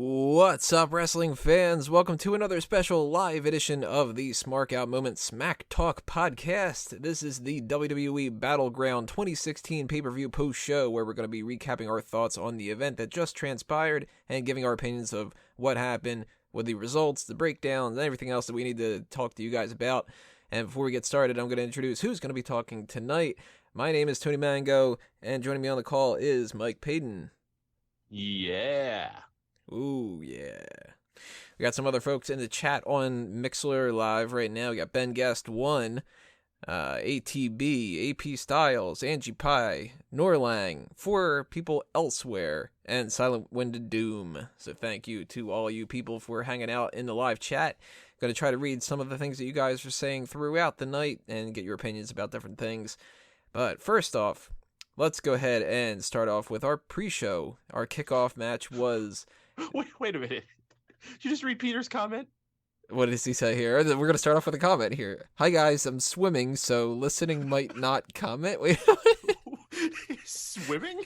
What's up, wrestling fans? Welcome to another special live edition of the Smark Out Moment Smack Talk podcast. This is the WWE Battleground 2016 pay-per-view post-show where we're going to be recapping our thoughts on the event that just transpired and giving our opinions of what happened with the results, the breakdowns, and everything else that we need to talk to you guys about. And before we get started, I'm going to introduce who's going to be talking tonight. My name is Tony Mango, and joining me on the call is Mike Payton. Yeah. Ooh, yeah. We got some other folks in the chat on Mixlr Live right now. We got Ben Guest 1, ATB, AP Styles, Angie Pie, Norlang, 4 people elsewhere, and Silent Winded Doom. So thank you to all you people for hanging out in the live chat. Going to try to read some of the things that you guys are saying throughout the night and get your opinions about different things. But first off, let's go ahead and start off with our pre-show. Our kickoff match was... Wait a minute. Did you just read Peter's comment? What does he say here? We're going to start off with a comment here. Hi guys, I'm swimming, so listening might not comment. Wait. Swimming?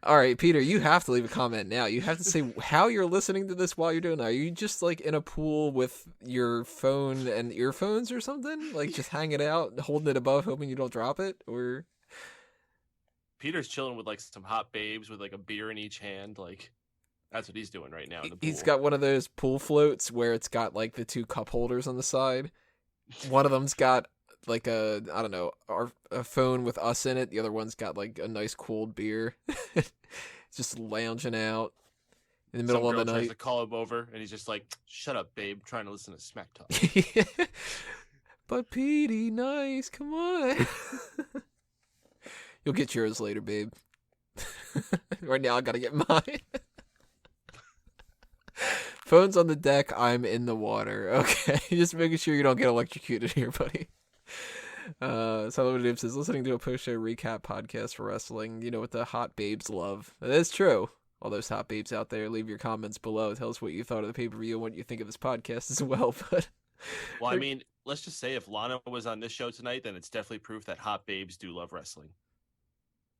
All right, Peter, you have to leave a comment now. You have to say how you're listening to this while you're doing that. Are you just like in a pool with your phone and earphones or something? Like just hanging out, holding it above, hoping you don't drop it? Or Peter's chilling with like some hot babes with like a beer in each hand. Like that's what he's doing right now in the pool. He's got one of those pool floats where it's got like the 2 cup holders on the side. One of them's got like a phone with us in it. The other one's got like a nice cold beer. Just lounging out in the middle of the night. Tries to call him over and he's just like, "Shut up, babe. I'm trying to listen to Smack Talk." But Petey, nice. Come on. You'll get yours later, babe. Right now I gotta get mine. Phone's on the deck, I'm in the water. Okay, just making sure you don't get electrocuted here, buddy. Solomon Dave says, listening to a post-show recap podcast for wrestling, you know what the hot babes love. That is true. All those hot babes out there, leave your comments below. Tell us what you thought of the pay-per-view and what you think of this podcast as well. But well, I mean, let's just say if Lana was on this show tonight, then it's definitely proof that hot babes do love wrestling.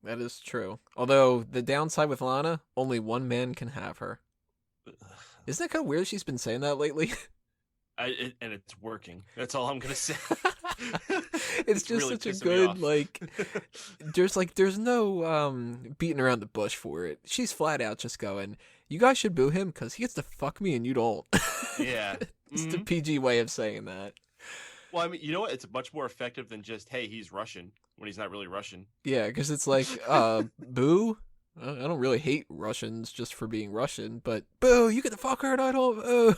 That is true. Although, the downside with Lana, only one man can have her. Isn't that kind of weird she's been saying that lately? And it's working. That's all I'm going to say. It's just really such a good, like, there's no beating around the bush for it. She's flat out just going, you guys should boo him because he gets to fuck me and you don't. Yeah. It's the PG way of saying that. Well, I mean, you know what? It's much more effective than just, hey, he's Russian, when he's not really Russian. Yeah, because it's like, boo? I don't really hate Russians just for being Russian, but boo, you get the fuck her and I don't.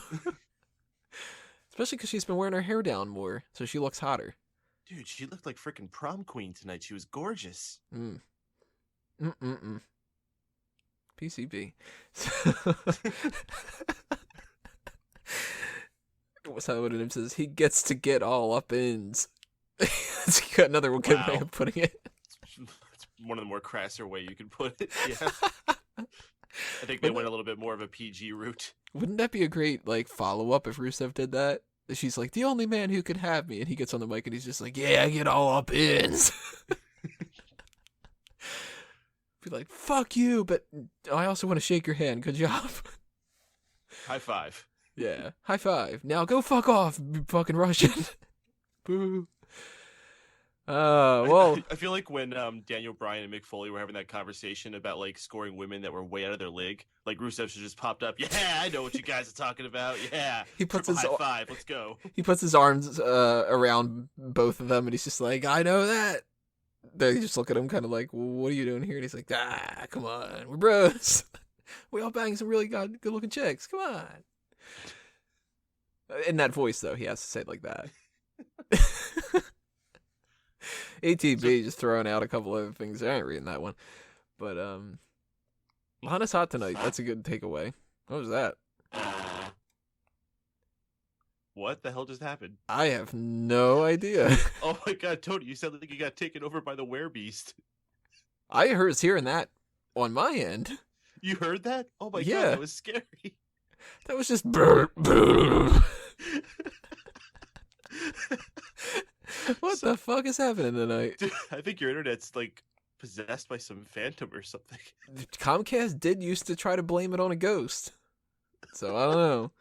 Especially because she's been wearing her hair down more, so she looks hotter. Dude, she looked like freaking prom queen tonight. She was gorgeous. PCB. What's that what it says? He gets to get all up ins. It's got another good way of putting it. One of the more crasser way you can put it. Yeah. I think they went a little bit more of a PG route. Wouldn't that be a great like follow-up if Rusev did that? She's like, the only man who could have me, and he gets on the mic and he's just like, yeah, I get all up ins. Be like, fuck you, but I also want to shake your hand. Good job. High five. Yeah, high five. Now go fuck off, you fucking Russian. Boo. Well, I feel like when Daniel Bryan and Mick Foley were having that conversation about like scoring women that were way out of their league, like Rusev should just popped up. Yeah, I know what you guys are talking about. Yeah, he puts his high five. Let's go. He puts his arms around both of them, and he's just like, I know that. They just look at him, kind of like, well, what are you doing here? And he's like, come on, we're bros. We all bang some really good-looking chicks. Come on. In that voice, though, he has to say it like that. ATB just throwing out a couple other things. I ain't reading that one. But, Lana's hot tonight. That's a good takeaway. What was that? What the hell just happened? I have no idea. Oh my god, Tony, you sound like you got taken over by the werebeast. I was hearing that on my end. You heard that? Oh my god, that was scary. That was just brr, brr. What the fuck is happening tonight? Dude, I think your internet's like possessed by some phantom or something. Comcast did used to try to blame it on a ghost. So I don't know.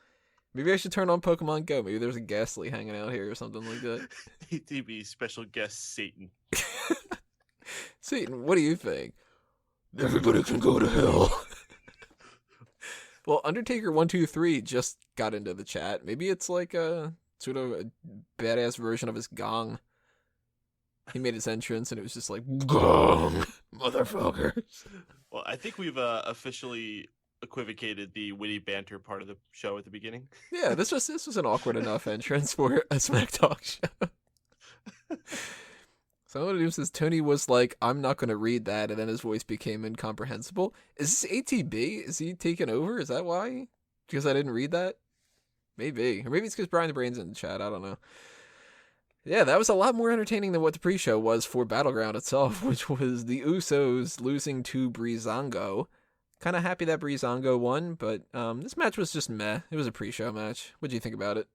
Maybe I should turn on Pokemon Go. Maybe there's a Ghastly hanging out here or something like that. ATB special guest Satan. Satan, what do you think? Everybody can go to hell. Well, Undertaker123 just got into the chat. Maybe it's like a sort of a badass version of his gong. He made his entrance and it was just like, gong, motherfuckers. Well, I think we've officially equivocated the witty banter part of the show at the beginning. Yeah, this was an awkward enough entrance for a Smack Talk show. Someone who says Tony was like, I'm not going to read that, and then his voice became incomprehensible. Is this ATB? Is he taking over? Is that why? Because I didn't read that? Maybe. Or maybe it's because Brian the Brain's in the chat. I don't know. Yeah, that was a lot more entertaining than what the pre-show was for Battleground itself, which was the Usos losing to Breezango. Kind of happy that Breezango won, but this match was just meh. It was a pre-show match. What do you think about it?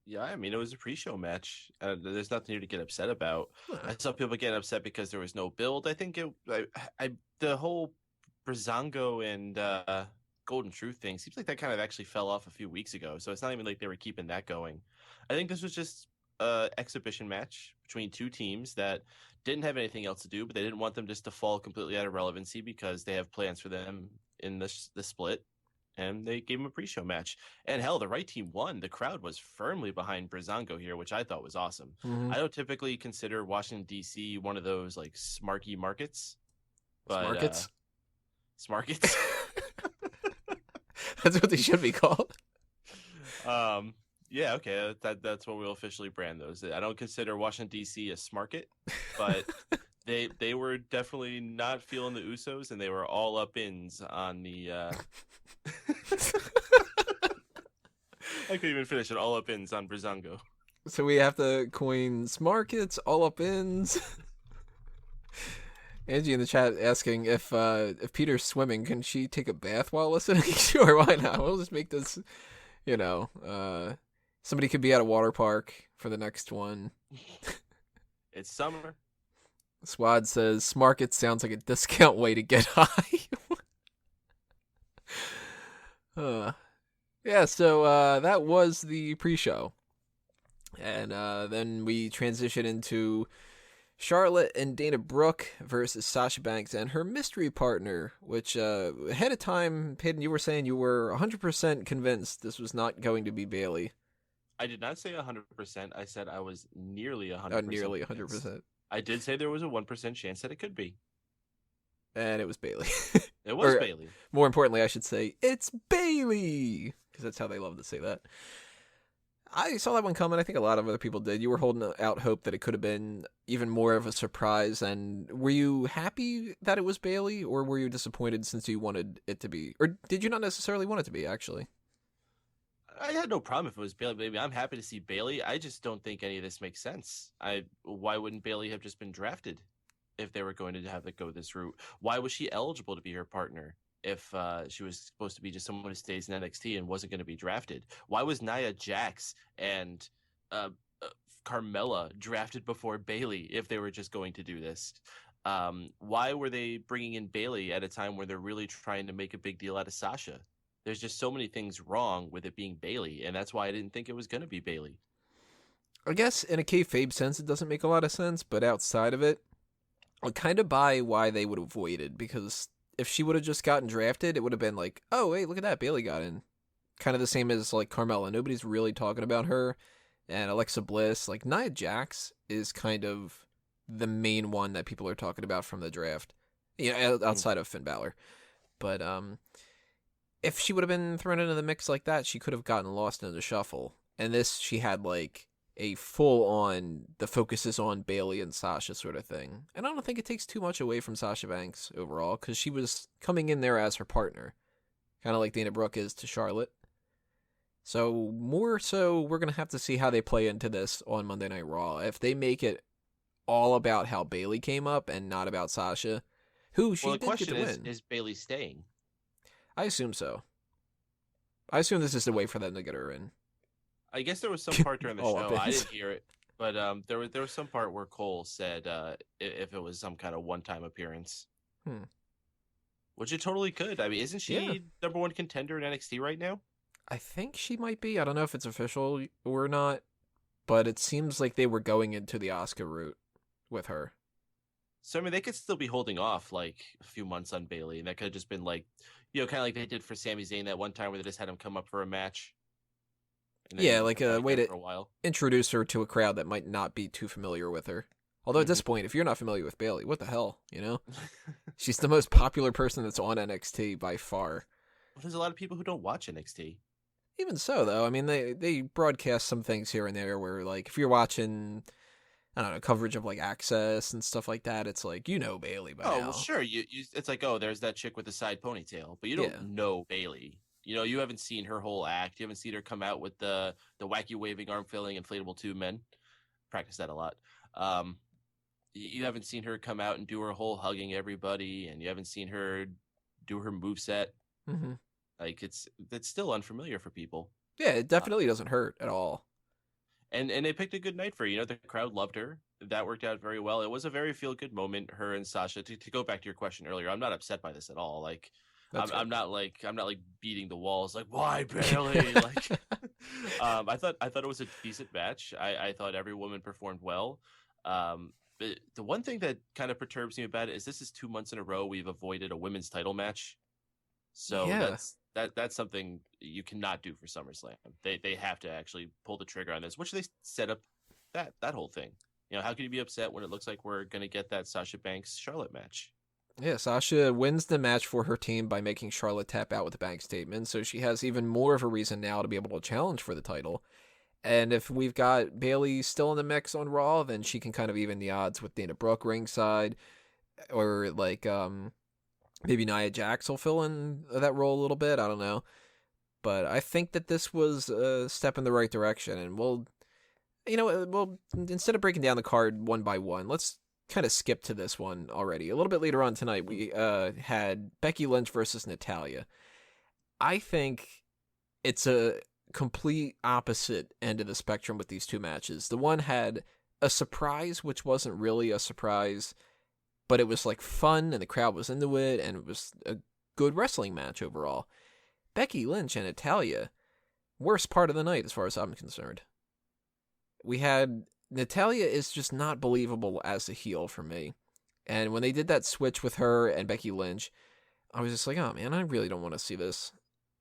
Yeah, I mean, it was a pre-show match. There's nothing here to get upset about. I saw people getting upset because there was no build. I think the whole Breezango and Golden Truth thing seems like that kind of actually fell off a few weeks ago. So it's not even like they were keeping that going. I think this was just an exhibition match between two teams that didn't have anything else to do, but they didn't want them just to fall completely out of relevancy because they have plans for them in the split. And they gave him a pre-show match. And hell, the right team won. The crowd was firmly behind Breezango here, which I thought was awesome. Mm-hmm. I don't typically consider Washington, D.C. one of those like smarky markets. But, Smarkets? Smarkets? That's what they should be called. Yeah, okay. That's what we'll officially brand those. I don't consider Washington, D.C. a smarket, but they were definitely not feeling the Usos, and they were all up-ins on the... I couldn't even finish it. All up-ins on Breezango. So we have to coin Smarkets, all up-ins. Angie in the chat asking if Peter's swimming, can she take a bath while listening? Sure, why not? We'll just make this, somebody could be at a water park for the next one. It's summer. Swad says, Smarket sounds like a discount way to get high. Yeah, so that was the pre-show. And then we transition into Charlotte and Dana Brooke versus Sasha Banks and her mystery partner, which ahead of time, Peyton, you were saying you were 100% convinced this was not going to be Bayley. I did not say 100%. I said I was nearly 100%. Oh, nearly 100%. I did say there was a 1% chance that it could be. And it was Bayley. It was Bayley. More importantly, I should say, it's Bayley! Because that's how they love to say that. I saw that one coming. I think a lot of other people did. You were holding out hope that it could have been even more of a surprise. And were you happy that it was Bayley, or were you disappointed since you wanted it to be? Or did you not necessarily want it to be, actually? I had no problem if it was Bayley, baby. I'm happy to see Bayley. I just don't think any of this makes sense. Why wouldn't Bayley have just been drafted if they were going to have it go this route? Why was she eligible to be her partner if she was supposed to be just someone who stays in NXT and wasn't going to be drafted? Why was Nia Jax and Carmella drafted before Bayley if they were just going to do this? Why were they bringing in Bayley at a time where they're really trying to make a big deal out of Sasha? There's just so many things wrong with it being Bayley, and that's why I didn't think it was going to be Bayley. I guess in a kayfabe sense, it doesn't make a lot of sense, but outside of it, I kind of buy why they would have waited, because if she would have just gotten drafted, it would have been like, oh, wait, look at that, Bayley got in. Kind of the same as, like, Carmella. Nobody's really talking about her. And Alexa Bliss, like, Nia Jax is kind of the main one that people are talking about from the draft. Outside of Finn Balor. But, if she would have been thrown into the mix like that, she could have gotten lost in the shuffle. And this, she had, like, a full-on, the focus is on Bayley and Sasha sort of thing. And I don't think it takes too much away from Sasha Banks overall, because she was coming in there as her partner. Kind of like Dana Brooke is to Charlotte. So, more so, we're going to have to see how they play into this on Monday Night Raw. If they make it all about how Bayley came up and not about Sasha, who she did get to win. The question is Bayley staying? I assume so. I assume this is the way for them to get her in. I guess there was some part during the show, I didn't hear it, but there was some part where Cole said if it was some kind of one-time appearance. Which it totally could. I mean, isn't Yeah. she number one contender in NXT right now? I think she might be. I don't know if it's official or not, but it seems like they were going into the Asuka route with her. So I mean, they could still be holding off like a few months on Bailey, and that could have just been like, kind of like they did for Sami Zayn that one time where they just had him come up for a match, and Yeah, then like come a back way down to for a while. introduce her to a crowd that might not be too familiar with her. Although at this Mm-hmm. point, if you're not familiar with Bailey, what the hell, you know? She's the most popular person that's on NXT by far. Well, there's a lot of people who don't watch NXT. Even so, though, I mean, they broadcast some things here and there where, like, if you're watching, I don't know, coverage of, like, Access and stuff like that, it's like, you know Bailey by Oh now. well, sure. It's like, oh, there's that chick with the side ponytail, but you Yeah. don't know Bailey. You haven't seen her whole act. You haven't seen her come out with the wacky waving arm filling inflatable tube men. Practice that a lot. You haven't seen her come out and do her whole hugging everybody, and you haven't seen her do her moveset. Mm-hmm. Like it's still unfamiliar for people. Yeah, it definitely doesn't hurt at all. And they picked a good night for her. The crowd loved her. That worked out very well. It was a very feel good moment. Her and Sasha. To go back to your question earlier, I'm not upset by this at all. Like I'm not like beating the walls. Like why Bailey? Like I thought it was a decent match. I thought every woman performed well. But the one thing that kind of perturbs me about it is this is 2 months in a row we've avoided a women's title match. So Yeah. that's something you cannot do for SummerSlam. They have to actually pull the trigger on this, which they set up that whole thing. How can you be upset when it looks like we're gonna get that Sasha Banks Charlotte match? Yeah, Sasha wins the match for her team by making Charlotte tap out with a bank statement, so she has even more of a reason now to be able to challenge for the title. And if we've got Bailey still in the mix on Raw, then she can kind of even the odds with Dana Brooke ringside, or like maybe Nia Jax will fill in that role a little bit. I don't know, but I think that this was a step in the right direction, and we'll instead of breaking down the card one by one, let's kind of skip to this one already. A little bit later on tonight, we had Becky Lynch versus Natalya. I think it's a complete opposite end of the spectrum with these two matches. The one had a surprise, which wasn't really a surprise, but it was like fun and the crowd was into it, and it was a good wrestling match overall. Becky Lynch and Natalya, worst part of the night as far as I'm concerned. We had Natalya is just not believable as a heel for me. And when they did that switch with her and Becky Lynch, I was just like, oh man, I really don't want to see this.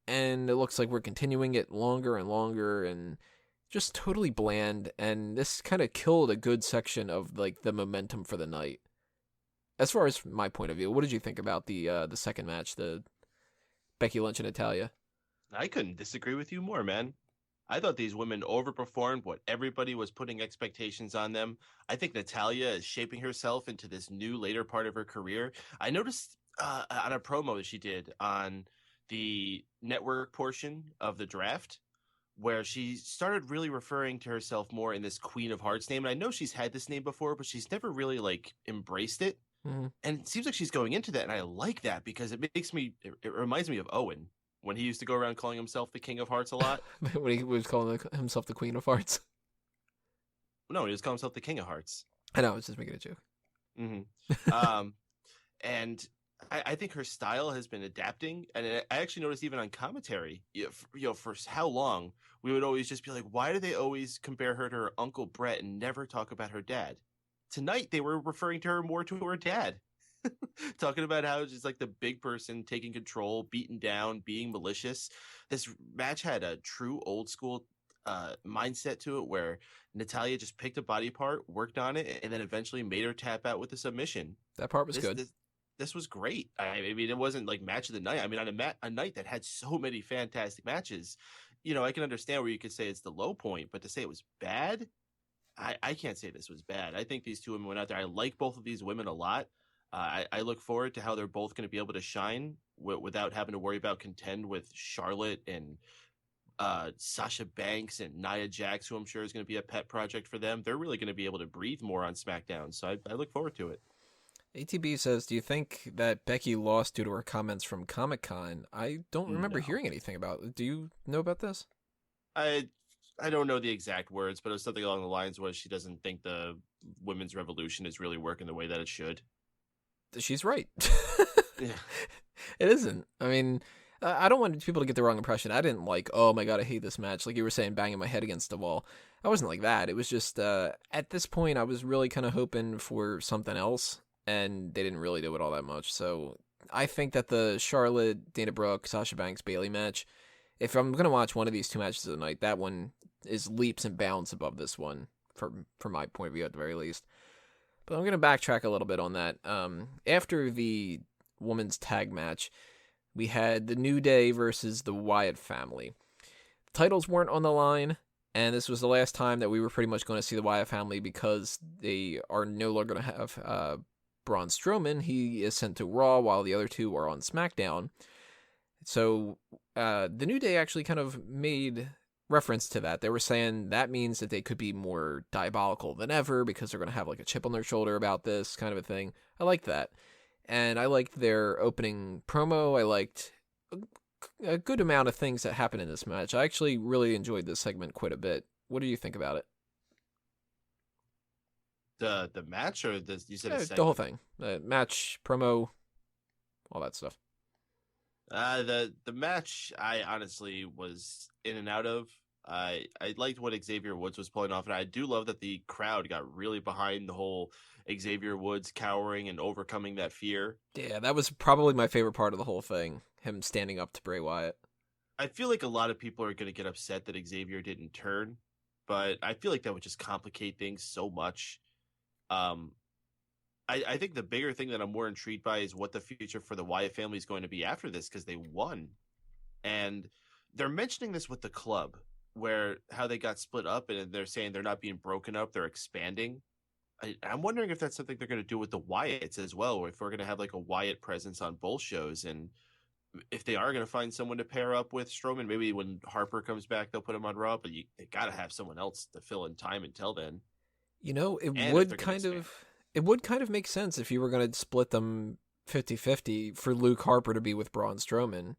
And it looks like we're continuing it longer and longer and just totally bland. And this kind of killed a good section of like the momentum for the night. As far as my point of view, what did you think about the second match, the Becky Lynch and Natalya? I couldn't disagree with you more, man. I thought these women overperformed what everybody was putting expectations on them. I think Natalya is shaping herself into this new later part of her career. I noticed on a promo that she did on the network portion of the draft where she started really referring to herself more in this Queen of Hearts name. And I know she's had this name before, but she's never really like embraced it. Mm-hmm. And it seems like she's going into that. And I like that because it reminds me of Owen. When he used to go around calling himself the King of Hearts a lot. When he was calling himself the Queen of Hearts. No, he was calling himself the King of Hearts. I know, I was just making a joke. Mm-hmm. And I think her style has been adapting. And I actually noticed even on commentary, for how long, we would always just be like, why do they always compare her to her Uncle Brett and never talk about her dad? Tonight, they were referring to her more to her dad. Talking about how she's like the big person taking control, beaten down, being malicious. This match had a true old school mindset to it where Natalya just picked a body part, worked on it, and then eventually made her tap out with a submission. That part was good. This was great. I mean, it wasn't like match of the night. I mean, on a night that had so many fantastic matches, I can understand where you could say it's the low point, but to say it was bad, I can't say this was bad. I think these two women went out there. I like both of these women a lot. I look forward to how they're both going to be able to shine without having to worry about contend with Charlotte and Sasha Banks and Nia Jax, who I'm sure is going to be a pet project for them. They're really going to be able to breathe more on SmackDown, so I look forward to it. ATB says, do you think that Becky lost due to her comments from Comic-Con? I don't remember hearing anything about it. Do you know about this? I don't know the exact words, but it was something along the lines where she doesn't think the women's revolution is really working the way that it should. She's right. Yeah. It isn't. I mean, I don't want people to get the wrong impression. I didn't like, oh my god, I hate this match. Like you were saying, banging my head against the wall. I wasn't like that. It was just, at this point, I was really kind of hoping for something else, and they didn't really do it all that much. So I think that the Charlotte, Dana Brooke, Sasha Banks, Bayley match, if I'm going to watch one of these two matches of the night, that one is leaps and bounds above this one, from my point of view at the very least. But I'm going to backtrack a little bit on that. After the women's tag match, we had the New Day versus the Wyatt family. The titles weren't on the line, and this was the last time that we were pretty much going to see the Wyatt family because they are no longer going to have Braun Strowman. He is sent to Raw while the other two are on SmackDown. So the New Day actually kind of made reference to that. They were saying that means that they could be more diabolical than ever because they're going to have like a chip on their shoulder about this kind of a thing. I liked that. And I liked their opening promo. I liked a good amount of things that happened in this match. I actually really enjoyed this segment quite a bit. What do you think about it? The match or you said a segment? The whole thing. The match, promo, all that stuff. The match I honestly was in and out of. I liked what Xavier Woods was pulling off, and I do love that the crowd got really behind the whole Xavier Woods cowering and overcoming that fear. Yeah, that was probably my favorite part of the whole thing, him standing up to Bray Wyatt. I feel like a lot of people are going to get upset that Xavier didn't turn, but I feel like that would just complicate things so much. I think the bigger thing that I'm more intrigued by is what the future for the Wyatt family is going to be after this, because they won. And they're mentioning this with the club, where how they got split up, and they're saying they're not being broken up, they're expanding. I'm wondering if that's something they're going to do with the Wyatts as well, or if we're going to have like a Wyatt presence on both shows. And if they are going to find someone to pair up with Strowman, maybe when Harper comes back, they'll put him on Raw, but they got to have someone else to fill in time until then. You know, it would kind of make sense if you were going to split them 50-50 for Luke Harper to be with Braun Strowman,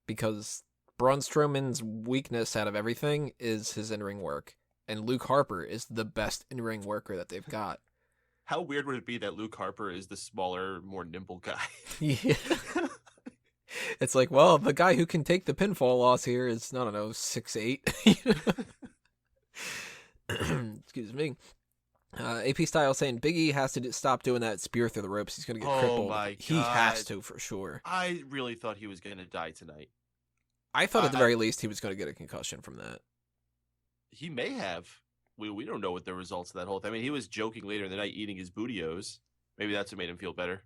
because Braun Strowman's weakness out of everything is his in-ring work, and Luke Harper is the best in-ring worker that they've got. How weird would it be that Luke Harper is the smaller, more nimble guy? Yeah. It's like, well, the guy who can take the pinfall loss here is, I don't know, 6'8". Excuse me. AP Style saying Big E has to stop doing that spear through the ropes. He's going to get crippled. My God. He has to, for sure. I really thought he was going to die tonight. I thought at the very least he was going to get a concussion from that. He may have. We don't know what the results of that whole thing. I mean, he was joking later in the night eating his Bootios. Maybe that's what made him feel better.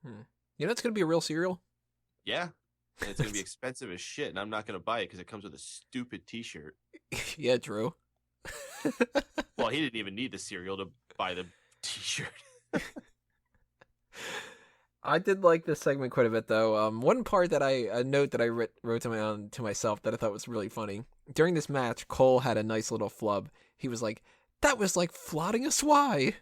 You know it's going to be a real cereal? Yeah. And it's going to be expensive as shit, and I'm not going to buy it because it comes with a stupid t-shirt. Yeah, Drew. Well, he didn't even need the cereal to buy the t-shirt. I did like this segment quite a bit, though. One part that a note that I wrote to myself that I thought was really funny. During this match, Cole had a nice little flub. He was like, "That was like floating a swai."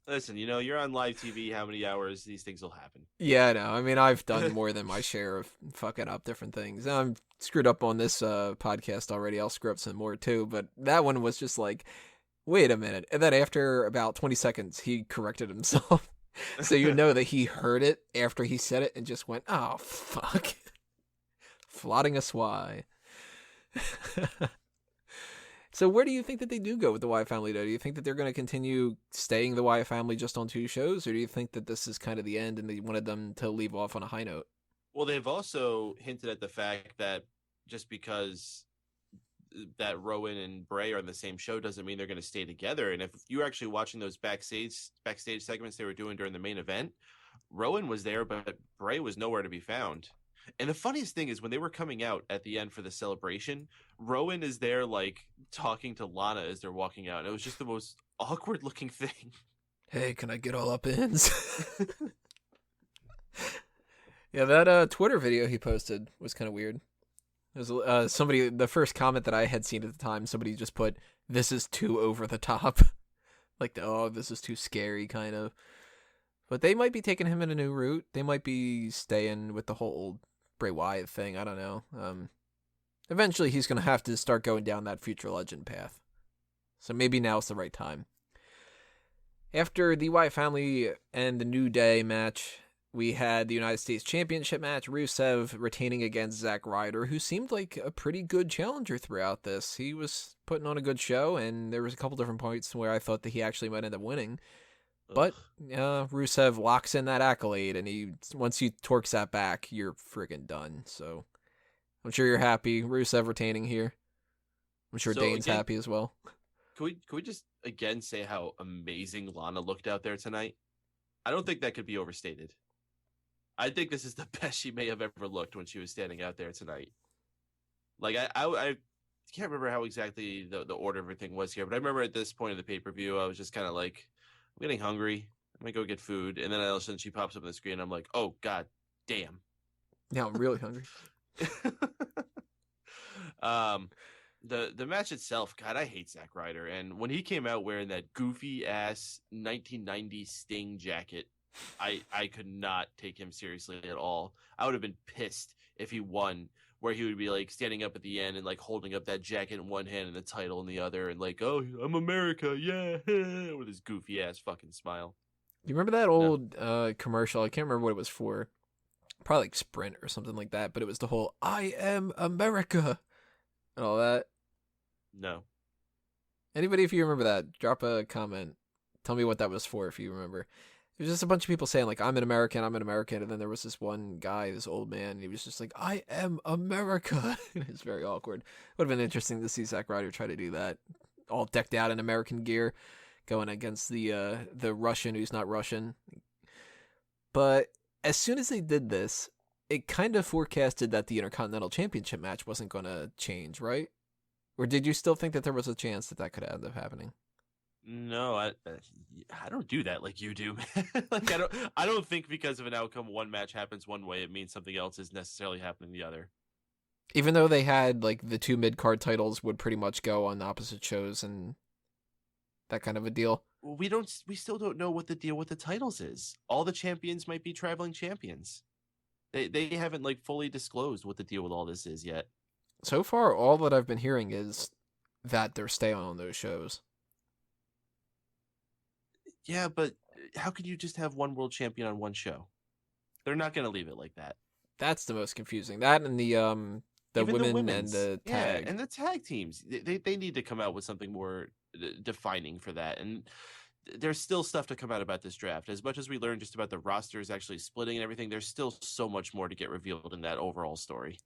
Listen, you're on live TV. How many hours these things will happen? Yeah, I know. I mean, I've done more than my share of fucking up different things. I'm screwed up on this podcast already. I'll screw up some more too. But that one was just like, wait a minute. And then after about 20 seconds, he corrected himself. So you know that he heard it after he said it and just went, oh, fuck. Floating a swai. So where do you think that they do go with the Wyatt family, though? Do you think that they're going to continue staying the Wyatt family just on 2 shows? Or do you think that this is kind of the end and they wanted them to leave off on a high note? Well, they've also hinted at the fact that just because that Rowan and Bray are on the same show doesn't mean they're going to stay together. And if you're actually watching those backstage segments they were doing during the main event, Rowan was there, but Bray was nowhere to be found. And the funniest thing is when they were coming out at the end for the celebration, Rowan is there like talking to Lana as they're walking out. And it was just the most awkward looking thing. Hey, can I get all up ins? Yeah, that Twitter video he posted was kind of weird. It was somebody, the first comment that I had seen at the time, somebody just put, "This is too over the top." Like, this is too scary kind of. But they might be taking him in a new route. They might be staying with the whole Bray Wyatt thing. I don't know. Eventually, he's going to have to start going down that future legend path. So maybe now's the right time. After the Wyatt Family and the New Day match, we had the United States Championship match, Rusev retaining against Zack Ryder, who seemed like a pretty good challenger throughout this. He was putting on a good show, and there was a couple different points where I thought that he actually might end up winning. But Rusev locks in that accolade, and once he torques that back, you're friggin' done. So I'm sure you're happy. Rusev retaining here. I'm sure Dane's happy as well. Can we just again say how amazing Lana looked out there tonight? I don't think that could be overstated. I think this is the best she may have ever looked when she was standing out there tonight. Like I can't remember how exactly the order of everything was here, but I remember at this point of the pay-per-view, I was just kind of like, I'm getting hungry. I'm gonna go get food, and then all of a sudden she pops up on the screen, and I'm like, oh god, damn. Now I'm really hungry. The match itself, God, I hate Zack Ryder, and when he came out wearing that goofy ass 1990 Sting jacket, I could not take him seriously at all. I would have been pissed if he won, where he would be like standing up at the end and like holding up that jacket in one hand and the title in the other, and like, oh, I'm America, yeah, with his goofy ass fucking smile. You remember that old commercial? I can't remember what it was for. Probably like Sprint or something like that, but it was the whole "I am America" and all that. No. Anybody, if you remember that, drop a comment. Tell me what that was for if you remember. It was just a bunch of people saying, like, I'm an American, and then there was this one guy, this old man, and he was just like, I am America. It was very awkward. Would have been interesting to see Zack Ryder try to do that, all decked out in American gear, going against the Russian who's not Russian. But as soon as they did this, it kind of forecasted that the Intercontinental Championship match wasn't going to change, right? Or did you still think that there was a chance that could end up happening? No, I don't do that like you do. Like I don't think because of an outcome one match happens one way, it means something else is necessarily happening the other. Even though they had like the two mid-card titles would pretty much go on opposite shows and that kind of a deal. We still don't know what the deal with the titles is. All the champions might be traveling champions. They haven't like fully disclosed what the deal with all this is yet. So far, all that I've been hearing is that they're staying on those shows. Yeah, but how could you just have one world champion on one show? They're not going to leave it like that. That's the most confusing. That and the women and the tag. Yeah, and the tag teams. They need to come out with something more defining for that. And there's still stuff to come out about this draft. As much as we learned just about the rosters actually splitting and everything, there's still so much more to get revealed in that overall story.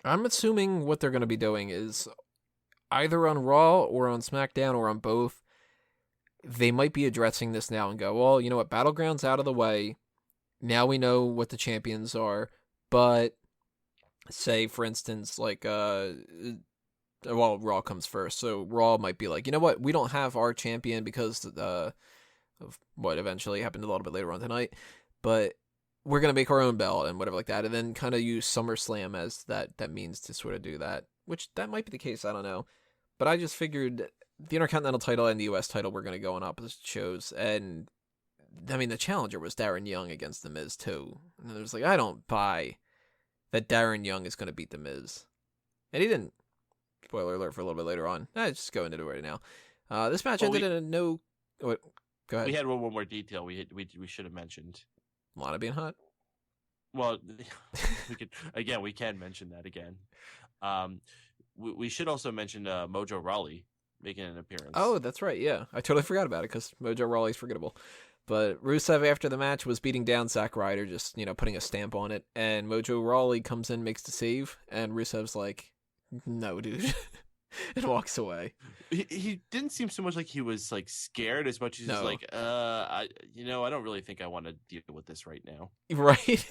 I'm assuming what they're going to be doing is either on Raw or on SmackDown or on both. They might be addressing this now and go, well, you know what, Battleground's out of the way. Now we know what the champions are. But say, for instance, like, Raw comes first. So Raw might be like, you know what, we don't have our champion because of what eventually happened a little bit later on tonight. But we're going to make our own belt and whatever like that. And then kind of use SummerSlam as that means to sort of do that. Which that might be the case, I don't know. But I just figured the Intercontinental title and the U.S. title were going to go on opposite shows. And, I mean, the challenger was Darren Young against The Miz, too. And it was like, I don't buy that Darren Young is going to beat The Miz. And he didn't. Spoiler alert for a little bit later on. Just go into it right now. This match ended in a no... What? Go ahead. We had one more detail we should have mentioned. Lana being hot? Well, we can mention that again. We should also mention Mojo Rawley making an appearance. Oh, that's right, yeah. I totally forgot about it because Mojo Rawley's forgettable. But Rusev, after the match, was beating down Zack Ryder, just, putting a stamp on it. And Mojo Rawley comes in, makes the save, and Rusev's like, no, dude. And walks away. He didn't seem so much like he was like scared as much as he's like, I don't really think I want to deal with this right now. Right.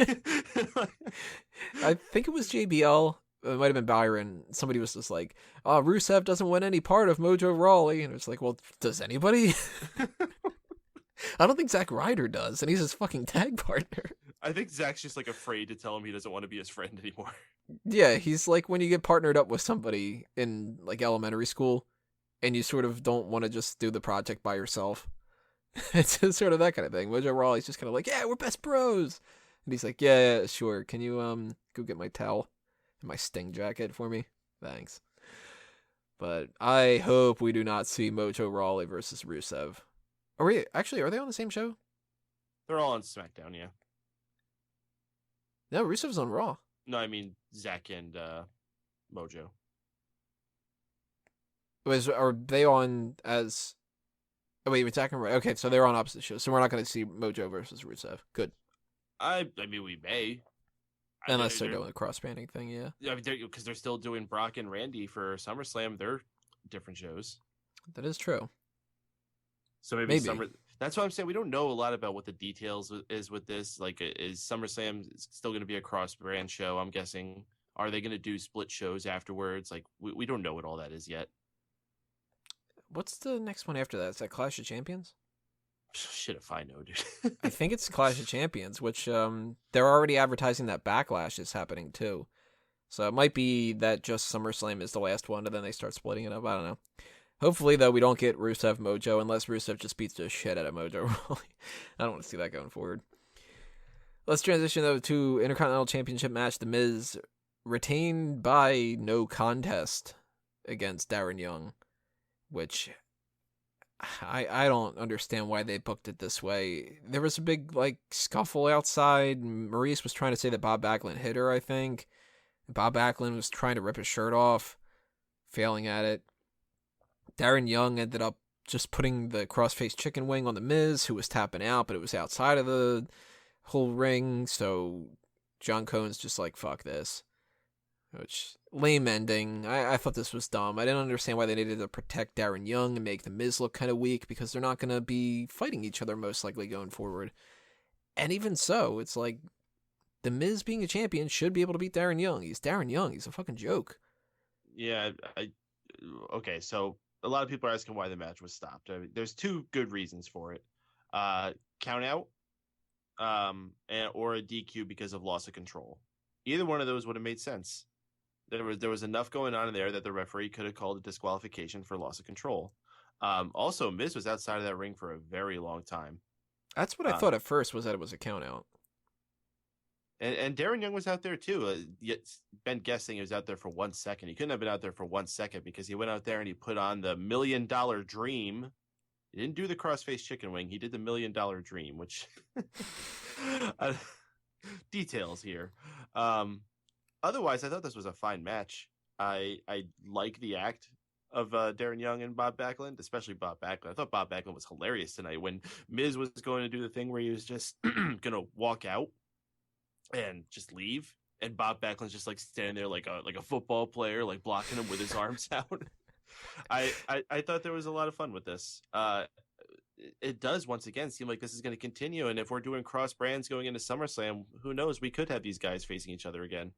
I think it was JBL. It might have been Byron. Somebody was just like, Rusev doesn't want any part of Mojo Rawley. And it's like, well, does anybody? I don't think Zack Ryder does, and he's his fucking tag partner. I think Zack's just like afraid to tell him he doesn't want to be his friend anymore. Yeah, he's like when you get partnered up with somebody in like elementary school and you sort of don't want to just do the project by yourself. It's sort of that kind of thing. Mojo Rawley's just kind of like, yeah, we're best bros. And he's like, yeah, sure. Can you go get my towel and my Sting jacket for me? Thanks. But I hope we do not see Mojo Rawley versus Rusev. Are they on the same show? They're all on SmackDown, yeah. No, Rusev's on Raw. No, I mean Zack and Mojo. Are they on as... Oh, wait, Zack and... Okay, so they're on opposite shows, so we're not going to see Mojo versus Rusev. Good. I mean, we may. Unless they're doing a cross-branding thing, yeah. I mean, because they're still doing Brock and Randy for SummerSlam. They're different shows. That is true. So maybe. That's why I'm saying we don't know a lot about what the details is with this. Like, is SummerSlam still going to be a cross-brand show? I'm guessing. Are they going to do split shows afterwards? Like, we don't know what all that is yet. What's the next one after that? Is that Clash of Champions? Shit if I know, dude. I think it's Clash of Champions, which they're already advertising that Backlash is happening too. So it might be that just SummerSlam is the last one, and then they start splitting it up. I don't know. Hopefully, though, we don't get Rusev Mojo, unless Rusev just beats the shit out of Mojo. I don't want to see that going forward. Let's transition, though, to Intercontinental Championship match. The Miz retained by no contest against Darren Young, which I don't understand why they booked it this way. There was a big, scuffle outside. Maurice was trying to say that Bob Backlund hit her, I think. Bob Backlund was trying to rip his shirt off, failing at it. Darren Young ended up just putting the crossface chicken wing on the Miz, who was tapping out, but it was outside of the whole ring, so John Cohen's just like, fuck this. Which, lame ending. I thought this was dumb. I didn't understand why they needed to protect Darren Young and make the Miz look kind of weak, because they're not going to be fighting each other most likely going forward. And even so, it's like, the Miz being a champion should be able to beat Darren Young. He's Darren Young. He's a fucking joke. Yeah, okay, so a lot of people are asking why the match was stopped. I mean, there's two good reasons for it. Count out, or a DQ because of loss of control. Either one of those would have made sense. There was enough going on in there that the referee could have called a disqualification for loss of control. Also, Miz was outside of that ring for a very long time. That's what I thought at first, was that it was a count out. And Darren Young was out there too. Yet Ben guessing he was out there for 1 second. He couldn't have been out there for 1 second because he went out there and he put on the $1 Million Dream. He didn't do the crossface chicken wing. He did the $1 Million Dream, which details here. Otherwise, I thought this was a fine match. I like the act of Darren Young and Bob Backlund, especially Bob Backlund. I thought Bob Backlund was hilarious tonight when Miz was going to do the thing where he was just going to walk out and just leave, and Bob Backlund's just like standing there like a football player, like blocking him with his arms out. I thought there was a lot of fun with this. It does once again seem like this is going to continue, and if we're doing cross brands going into SummerSlam, who knows? We could have these guys facing each other again.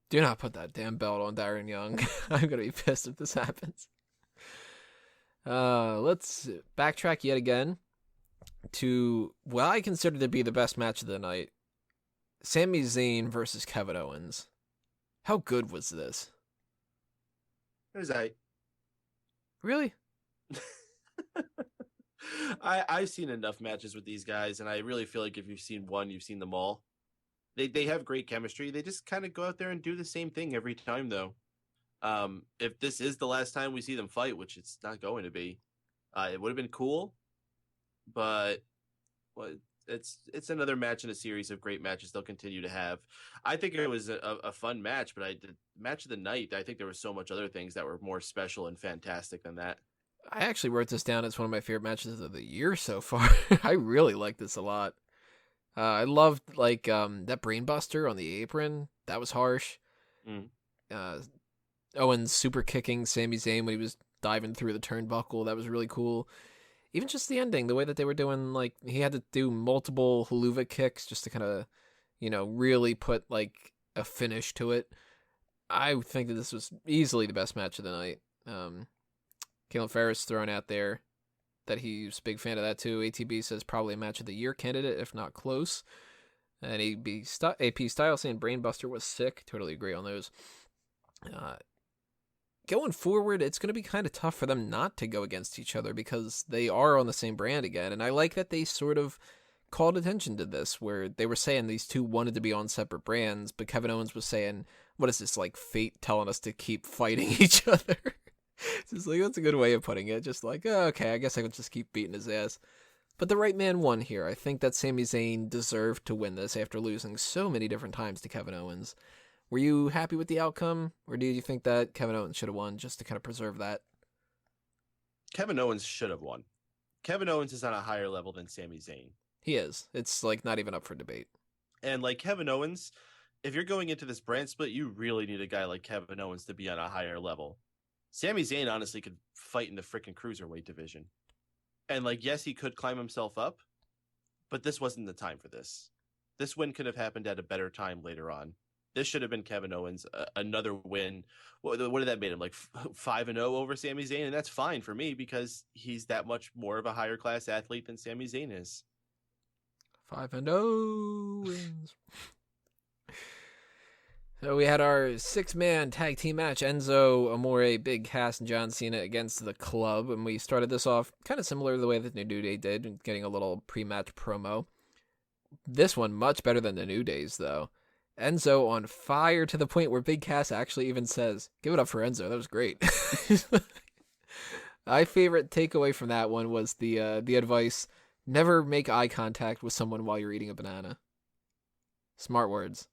Do not put that damn belt on Darren Young. I'm gonna be pissed if this happens. Let's backtrack yet again to what I consider to be the best match of the night. Sami Zayn versus Kevin Owens. How good was this? It was Really? I've seen enough matches with these guys, and I really feel like if you've seen one, you've seen them all. They have great chemistry. They just kind of go out there and do the same thing every time, though. If this is the last time we see them fight, which it's not going to be, it would have been cool, but it's another match in a series of great matches they'll continue to have. I think it was a fun match, but the match of the night, I think there was so much other things that were more special and fantastic than that. I actually wrote this down as one of my favorite matches of the year so far. I really like this a lot. I loved that brainbuster on the apron. That was harsh. Owens super kicking Sami Zayn when he was diving through the turnbuckle. That was really cool. Even just the ending, the way that they were doing, he had to do multiple haluva kicks just to kind of, really put a finish to it. I think that this was easily the best match of the night. Kalen Ferris throwing out there that he's a big fan of that too. ATB says probably a match of the year candidate, if not close. And AP Style saying Brainbuster was sick. Totally agree on those. Going forward, it's going to be kind of tough for them not to go against each other because they are on the same brand again. And I like that they sort of called attention to this, where they were saying these two wanted to be on separate brands, but Kevin Owens was saying, what is this, fate telling us to keep fighting each other? It's just like, that's a good way of putting it. Just like, oh, okay, I guess I can just keep beating his ass. But the right man won here. I think that Sami Zayn deserved to win this after losing so many different times to Kevin Owens. Were you happy with the outcome, or do you think that Kevin Owens should have won just to kind of preserve that? Kevin Owens should have won. Kevin Owens is on a higher level than Sami Zayn. He is. It's like not even up for debate. And like Kevin Owens, if you're going into this brand split, you really need a guy like Kevin Owens to be on a higher level. Sami Zayn honestly could fight in the freaking cruiserweight division. And like, yes, he could climb himself up, but this wasn't the time for this. This win could have happened at a better time later on. This should have been Kevin Owens, another win. What did that make him? Like 5-0 over Sami Zayn? And that's fine for me because he's that much more of a higher class athlete than Sami Zayn is. 5-0 wins. So we had our 6-man tag team match, Enzo, Amore, Big Cass, and John Cena against the Club. And we started this off kind of similar to the way that the New Day did, getting a little pre-match promo. This one much better than the New Day's, though. Enzo on fire to the point where Big Cass actually even says, "Give it up for Enzo. That was great." My favorite takeaway from that one was the advice, never make eye contact with someone while you're eating a banana. Smart words.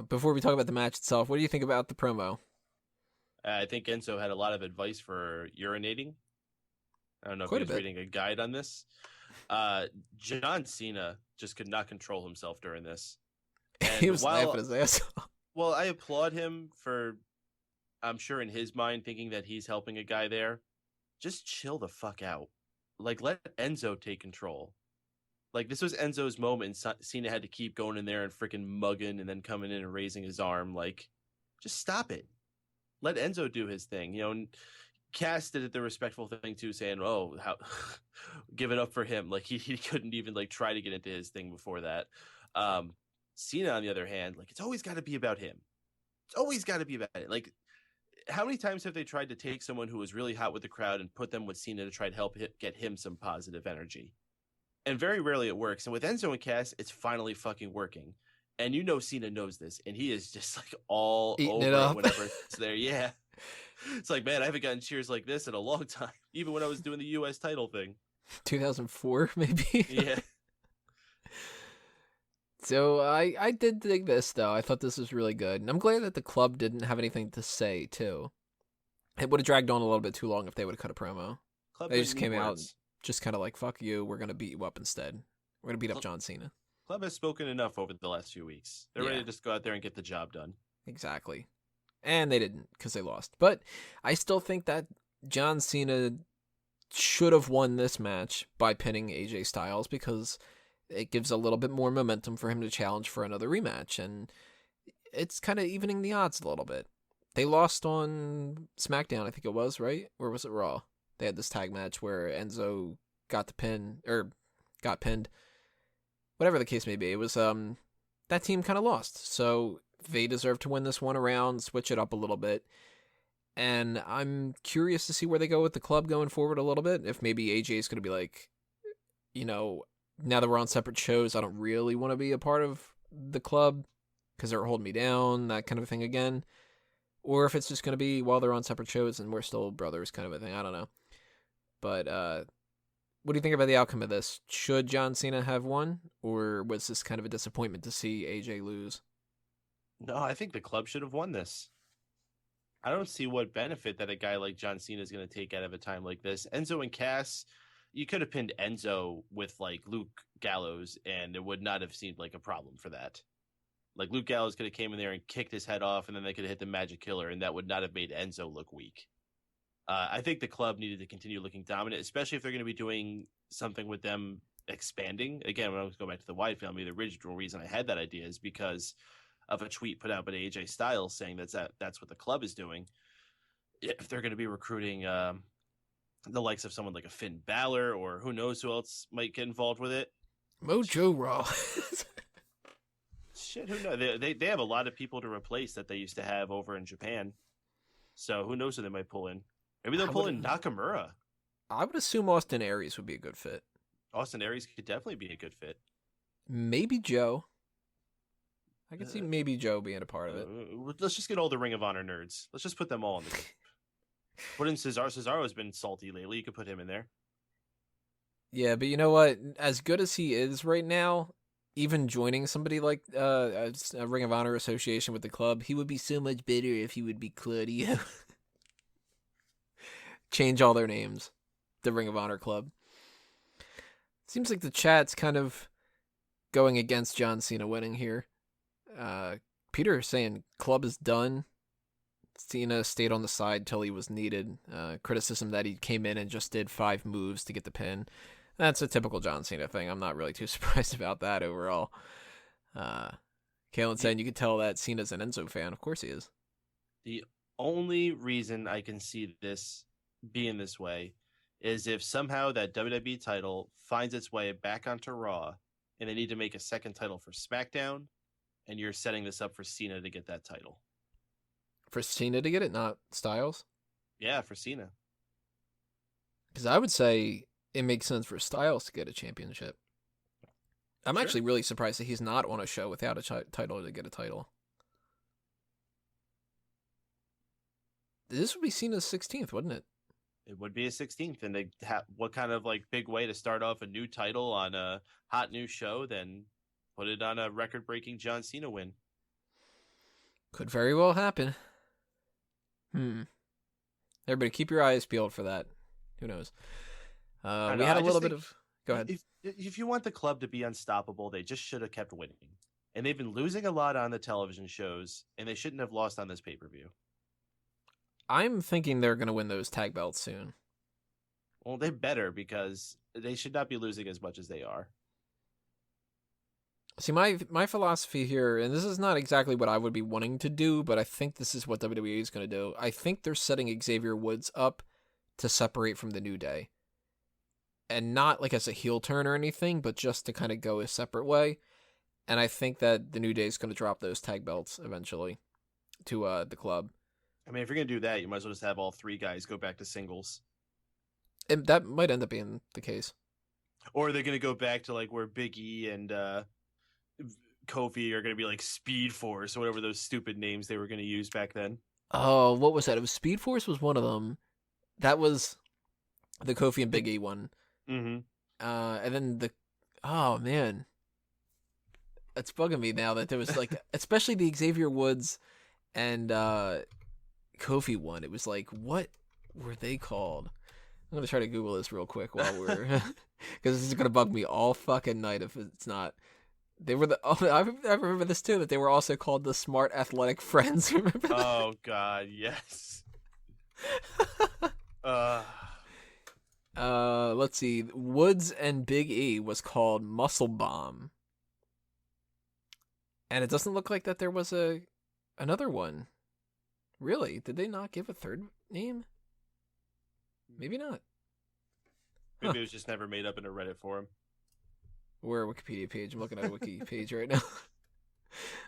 Before we talk about the match itself, what do you think about the promo? I think Enzo had a lot of advice for urinating. I don't know if Quite he was reading a guide on this. John Cena just could not control himself during this. And he was laughing his ass off. Well, I applaud him for, I'm sure in his mind, thinking that he's helping a guy there. Just chill the fuck out. Like, let Enzo take control. Like, this was Enzo's moment, and Cena had to keep going in there and freaking mugging and then coming in and raising his arm. Like, just stop it. Let Enzo do his thing. You know, and Cass did it the respectful thing, too, saying, oh, how give it up for him. Like, he couldn't even, like, try to get into his thing before that. Cena, on the other hand, like, it's always got to be about him. It's always got to be about it. Like, how many times have they tried to take someone who was really hot with the crowd and put them with Cena to try to help get him some positive energy? And very rarely it works. And with Enzo and Cass, it's finally fucking working. And you know Cena knows this, and he is just like all eating over it up whenever it's there. Yeah. It's like, man, I haven't gotten cheers like this in a long time, even when I was doing the U.S. title thing. 2004, maybe? Yeah. So I did dig this, though. I thought this was really good. And I'm glad that the Club didn't have anything to say, too. It would have dragged on a little bit too long if they would have cut a promo. Club They just came out just kind of like, fuck you, we're going to beat you up instead. We're going to beat up John Cena. Club has spoken enough over the last few weeks. They're ready to just go out there and get the job done. Exactly. And they didn't, because they lost. But I still think that John Cena should have won this match by pinning AJ Styles, because it gives a little bit more momentum for him to challenge for another rematch. And it's kind of evening the odds a little bit. They lost on SmackDown, I think it was, right? Or was it Raw? They had this tag match where Enzo got the pin, or got pinned. Whatever the case may be, it was that team kind of lost. So they deserve to win this one around, switch it up a little bit. And I'm curious to see where they go with the Club going forward a little bit. If maybe AJ is going to be like, you know, now that we're on separate shows, I don't really want to be a part of the Club because they're holding me down, that kind of thing again. Or if it's just going to be while they're on separate shows and we're still brothers kind of a thing. I don't know. But what do you think about the outcome of this? Should John Cena have won? Or was this kind of a disappointment to see AJ lose? No, I think the Club should have won this. I don't see what benefit that a guy like John Cena is going to take out of a time like this. Enzo and Cass, you could have pinned Enzo with like Luke Gallows and it would not have seemed like a problem for that. Like Luke Gallows could have came in there and kicked his head off and then they could have hit the Magic Killer and that would not have made Enzo look weak. I think the Club needed to continue looking dominant, especially if they're going to be doing something with them expanding. Again, when I was going back to the Wyatt family, the original reason I had that idea is because of a tweet put out by AJ Styles saying that's what the Club is doing. If they're going to be recruiting the likes of someone like a Finn Balor or who knows who else might get involved with it. Mojo Raw. Shit, who knows? They have a lot of people to replace that they used to have over in Japan. So who knows who they might pull in. Maybe they'll pull in Nakamura. I would assume Austin Aries would be a good fit. Austin Aries could definitely be a good fit. Maybe Joe. I could see maybe Joe being a part of it. Let's just get all the Ring of Honor nerds. Let's just put them all in the group. Put in Cesaro. Cesaro's been salty lately. You could put him in there. Yeah, but you know what? As good as he is right now, even joining somebody like a Ring of Honor association with the club, he would be so much better if he would be Claudio. Change all their names. The Ring of Honor club. Seems like the chat's kind of going against John Cena winning here. Peter saying club is done. Cena stayed on the side till he was needed. Criticism that he came in and just did 5 moves to get the pin. That's a typical John Cena thing. I'm not really too surprised about that overall. Kalen saying you could tell that Cena's an Enzo fan. Of course he is. The only reason I can see this being this way is if somehow that WWE title finds its way back onto Raw and they need to make a second title for SmackDown, and you're setting this up for Cena to get that title. For Cena to get it, not Styles? Yeah, for Cena. Because I would say it makes sense for Styles to get a championship. I'm actually really surprised that he's not on a show without a title to get a title. This would be Cena's 16th, wouldn't it? It would be a 16th, and what kind of like big way to start off a new title on a hot new show than put it on a record-breaking John Cena win? Could very well happen. Everybody, keep your eyes peeled for that. Who knows? We had a little bit of. Go ahead. If you want the club to be unstoppable, they just should have kept winning, and they've been losing a lot on the television shows, and they shouldn't have lost on this pay-per-view. I'm thinking they're going to win those tag belts soon. Well, they better, because they should not be losing as much as they are. See, my philosophy here, and this is not exactly what I would be wanting to do, but I think this is what WWE is going to do. I think they're setting Xavier Woods up to separate from the New Day. And not like as a heel turn or anything, but just to kind of go a separate way. And I think that the New Day is going to drop those tag belts eventually to the club. I mean, if you're going to do that, you might as well just have all 3 guys go back to singles. And that might end up being the case. Or they're going to go back to like where Big E and Kofi are going to be like Speed Force or whatever those stupid names they were going to use back then. Oh, what was that? It was Speed Force was one of them. That was the Kofi and Big E one. Mm-hmm. And then oh man, it's bugging me now that there was like, especially the Xavier Woods and Kofi one. It was like, what were they called? I'm gonna try to Google this real quick while we're, because this is gonna bug me all fucking night if it's not. They were I remember this too, that they were also called the Smart Athletic Friends. Remember that? Oh God, yes. Let's see. Woods and Big E was called Muscle Bomb. And it doesn't look like that there was another one. Really? Did they not give a third name? Maybe not. Maybe it was just never made up in a Reddit forum. Or a Wikipedia page. I'm looking at a wiki page right now.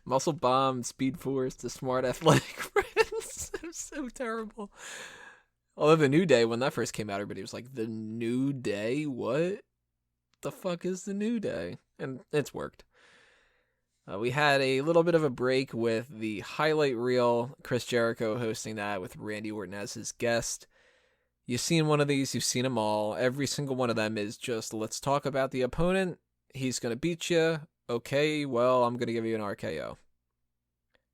Muscle Bomb, Speed Force, the Smart Athletic Friends. That so terrible. Although the New Day, when that first came out, everybody was like, the New Day? What the fuck is the New Day? And it's worked. We had a little bit of a break with the highlight reel, Chris Jericho hosting that with Randy Orton as his guest. You've seen one of these, you've seen them all. Every single one of them is just, let's talk about the opponent. He's going to beat you. Okay, well, I'm going to give you an RKO.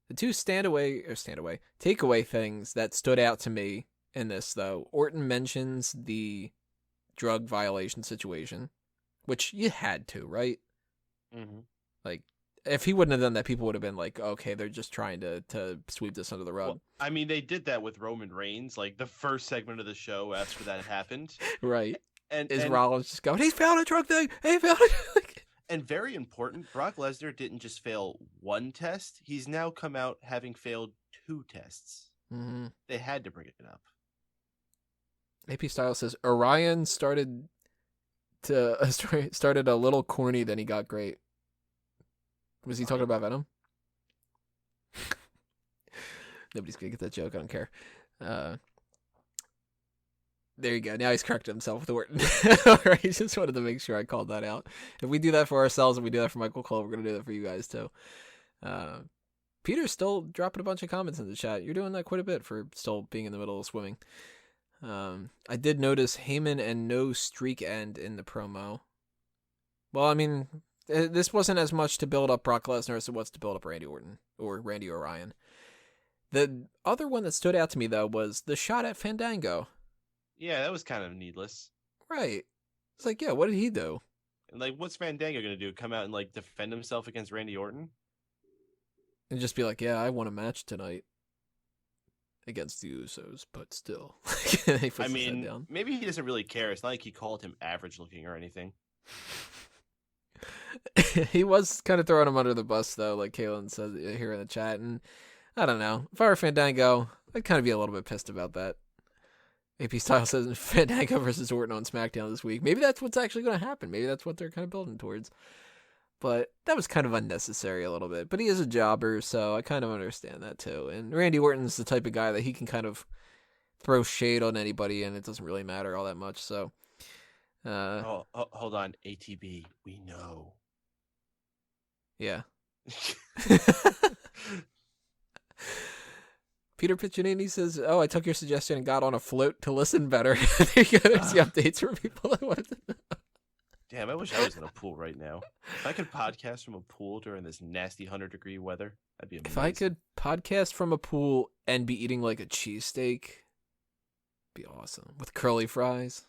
The two takeaway things that stood out to me in this, though, Orton mentions the drug violation situation, which you had to, right? Mm-hmm. Like, if he wouldn't have done that, people would have been like, okay, they're just trying to sweep this under the rug. Well, I mean, they did that with Roman Reigns, like the first segment of the show after that happened. Right. And Rollins just going, he found a drug thing! He found it! And very important, Brock Lesnar didn't just fail one test. He's now come out having failed 2 tests. Mm-hmm. They had to bring it up. AP Styles says, Orion started a little corny, then he got great. Was he talking about Venom? Nobody's gonna get that joke. I don't care. There you go. Now he's corrected himself with Orton. All right, just wanted to make sure I called that out. If we do that for ourselves and we do that for Michael Cole, we're gonna do that for you guys too. Peter's still dropping a bunch of comments in the chat. You're doing that quite a bit for still being in the middle of swimming. I did notice Heyman and no streak end in the promo. Well, I mean, this wasn't as much to build up Brock Lesnar as it was to build up Randy Orton or Randy Orion. The other one that stood out to me, though, was the shot at Fandango. Yeah, that was kind of needless. Right. It's like, yeah, what did he do? And like, what's Fandango gonna do? Come out and like defend himself against Randy Orton? And just be like, yeah, I won a match tonight against the Usos, but still. I mean, maybe he doesn't really care. It's not like he called him average looking or anything. He was kind of throwing him under the bus, though, like Kaylin said here in the chat. And I don't know. If I were Fandango, I'd kind of be a little bit pissed about that. AP Styles says Fandango versus Orton on SmackDown this week. Maybe that's what's actually going to happen. Maybe that's what they're kind of building towards. But that was kind of unnecessary a little bit. But he is a jobber, so I kind of understand that too. And Randy Orton's the type of guy that he can kind of throw shade on anybody, and it doesn't really matter all that much. So, hold on, ATB, we know. Yeah. Peter Piccinini says, "Oh, I took your suggestion and got on a float to listen better." There you go. There's the updates for people that wanted to know. Damn, I wish I was in a pool right now. If I could podcast from a pool during this nasty 100-degree weather, that'd be amazing. If I could podcast from a pool and be eating like a cheesesteak, it'd be awesome. With curly fries.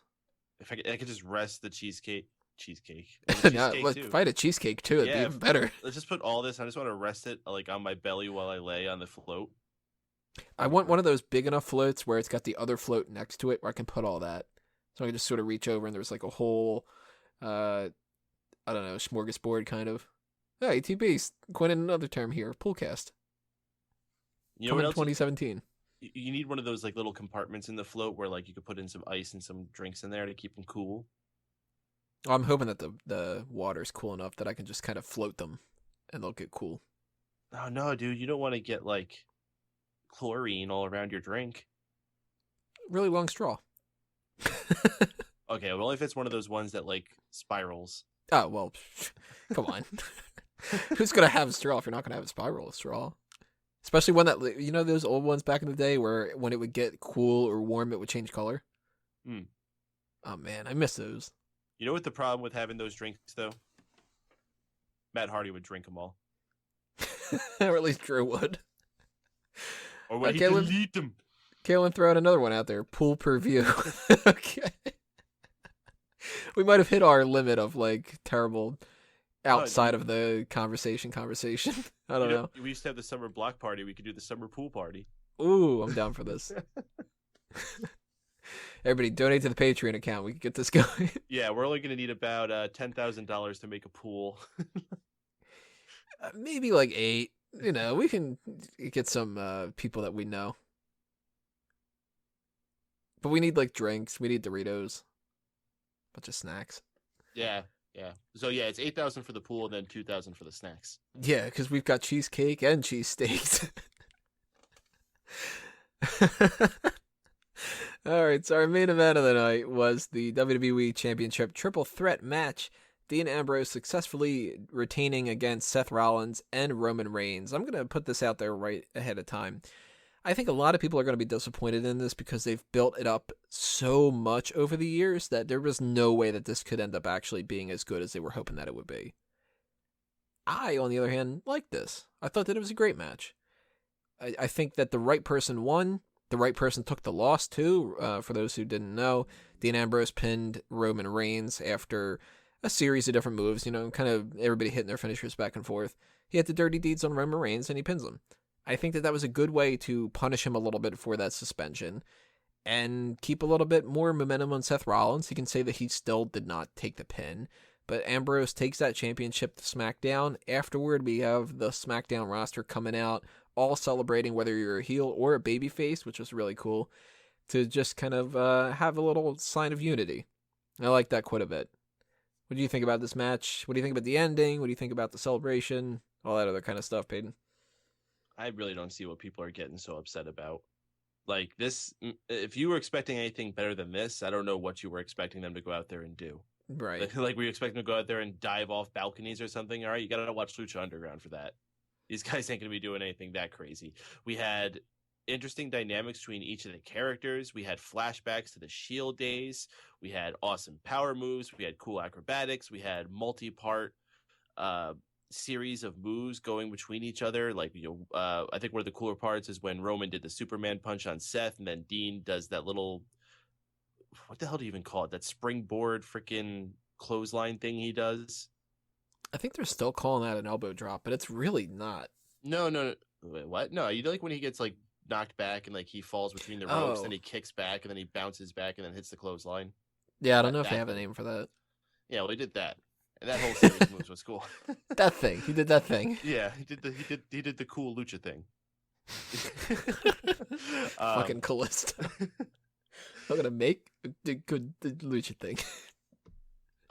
If I could just rest the cheesecake. If I had a cheesecake too, it'd be even better. Let's just put all this. I just want to rest it like on my belly while I lay on the float. I want one of those big enough floats where it's got the other float next to it where I can put all that. So I can just sort of reach over and there's like a whole, I don't know, smorgasbord kind of. Yeah, ATB, coining another term here, poolcast. You know what else? 2017. You need one of those like little compartments in the float where like you could put in some ice and some drinks in there to keep them cool. I'm hoping that the water's cool enough that I can just kind of float them and they'll get cool. Oh no, dude, you don't want to get like chlorine all around your drink. Really long straw. Okay, well, if it's one of those ones that like spirals. Oh, well, come on. Who's going to have a straw if you're not going to have a spiral straw? Especially one that, you know, those old ones back in the day where when it would get cool or warm, it would change color? Oh, man, I miss those. You know what the problem with having those drinks, though? Matt Hardy would drink them all. Or at least Drew would. Or would he delete them? Kaylin, throw out another one out there. Pool per view. Okay. We might have hit our limit of, like, terrible outside of the conversation. I don't know. We used to have the summer block party. We could do the summer pool party. Ooh, I'm down for this. Everybody, donate to the Patreon account. We can get this going. Yeah, we're only going to need about $10,000 to make a pool. Maybe like 8. You know, we can get some people that we know. But we need like drinks. We need Doritos. Bunch of snacks. Yeah. So yeah, it's 8,000 for the pool and then 2,000 for the snacks. Yeah, because we've got cheesecake and cheesesteaks. All right, so our main event of the night was the WWE Championship Triple Threat match. Dean Ambrose successfully retaining against Seth Rollins and Roman Reigns. I'm going to put this out there right ahead of time. I think a lot of people are going to be disappointed in this because they've built it up so much over the years that there was no way that this could end up actually being as good as they were hoping that it would be. I, on the other hand, liked this. I thought that it was a great match. I think that the right person won. The right person took the loss, too. For those who didn't know, Dean Ambrose pinned Roman Reigns after a series of different moves, you know, kind of everybody hitting their finishers back and forth. He had the dirty deeds on Roman Reigns, and he pins him. I think that was a good way to punish him a little bit for that suspension and keep a little bit more momentum on Seth Rollins. He can say that he still did not take the pin, but Ambrose takes that championship to SmackDown. Afterward, we have the SmackDown roster coming out, all celebrating whether you're a heel or a babyface, which was really cool, to just kind of have a little sign of unity. I like that quite a bit. What do you think about this match? What do you think about the ending? What do you think about the celebration? All that other kind of stuff, Peyton. I really don't see what people are getting so upset about. Like this, if you were expecting anything better than this, I don't know what you were expecting them to go out there and do. Right. Like were you expecting them to go out there and dive off balconies or something? All right, you got to watch Lucha Underground for that. These guys ain't going to be doing anything that crazy. We had interesting dynamics between each of the characters. We had flashbacks to the Shield days. We had awesome power moves. We had cool acrobatics. We had multi-part series of moves going between each other. Like, I think one of the cooler parts is when Roman did the Superman punch on Seth, and then Dean does that little, what the hell do you even call it? That springboard freaking clothesline thing he does. I think they're still calling that an elbow drop, but it's really not. No. Wait, what? No, you know, like when he gets like knocked back and like he falls between the ropes, then he kicks back and then he bounces back and then hits the clothesline. Yeah, I don't know if they have a name for that. Yeah, well, he did that, and that whole series of moves was cool. That thing, he did that thing. Yeah, he did the cool lucha thing. Fucking Callisto. I'm gonna make the good lucha thing.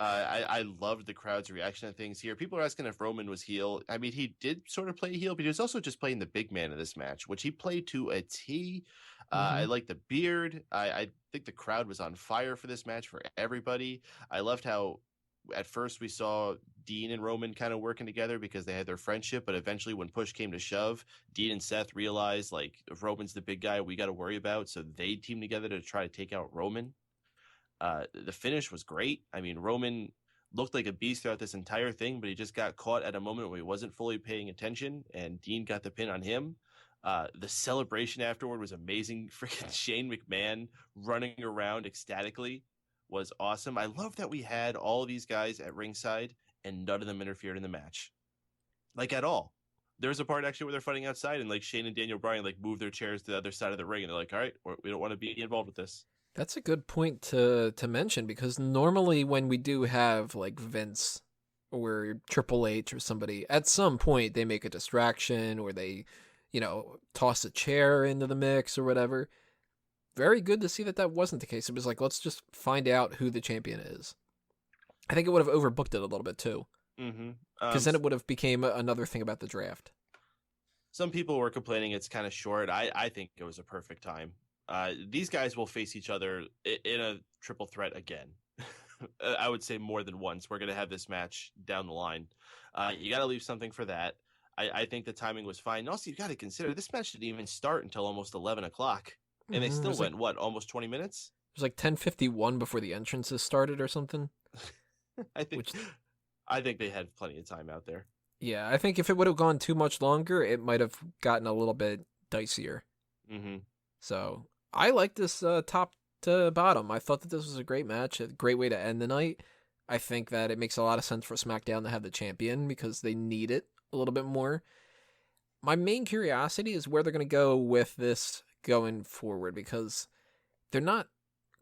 I loved the crowd's reaction to things here. People are asking if Roman was heel. I mean, he did sort of play heel, but he was also just playing the big man in this match, which he played to a T. I like the beard. I think the crowd was on fire for this match for everybody. I loved how at first we saw Dean and Roman kind of working together because they had their friendship, but eventually when push came to shove, Dean and Seth realized, like, if Roman's the big guy we got to worry about, so they teamed together to try to take out Roman. The finish was great. I mean, Roman looked like a beast throughout this entire thing, but he just got caught at a moment where he wasn't fully paying attention, and Dean got the pin on him. The celebration afterward was amazing. Freaking Shane McMahon running around ecstatically was awesome. I love that we had all of these guys at ringside and none of them interfered in the match. Like, at all. There was a part actually where they're fighting outside and like Shane and Daniel Bryan like move their chairs to the other side of the ring and they're like, all right, we don't want to be involved with this. That's a good point to mention, because normally when we do have like Vince or Triple H or somebody, at some point they make a distraction or they, toss a chair into the mix or whatever. Very good to see that wasn't the case. It was like, let's just find out who the champion is. I think it would have overbooked it a little bit too. Because then it would have became another thing about the draft. Some people were complaining it's kind of short. I think it was a perfect time. These guys will face each other in a triple threat again. I would say more than once. We're going to have this match down the line. You got to leave something for that. I think the timing was fine. And also, you got to consider this match didn't even start until almost 11 o'clock. And they still went, almost 20 minutes? It was like 10:51 before the entrances started or something. I think they had plenty of time out there. Yeah, I think if it would have gone too much longer, it might have gotten a little bit dicier. So I like this top to bottom. I thought that this was a great match, a great way to end the night. I think that it makes a lot of sense for SmackDown to have the champion because they need it a little bit more. My main curiosity is where they're going to go with this going forward, because they're not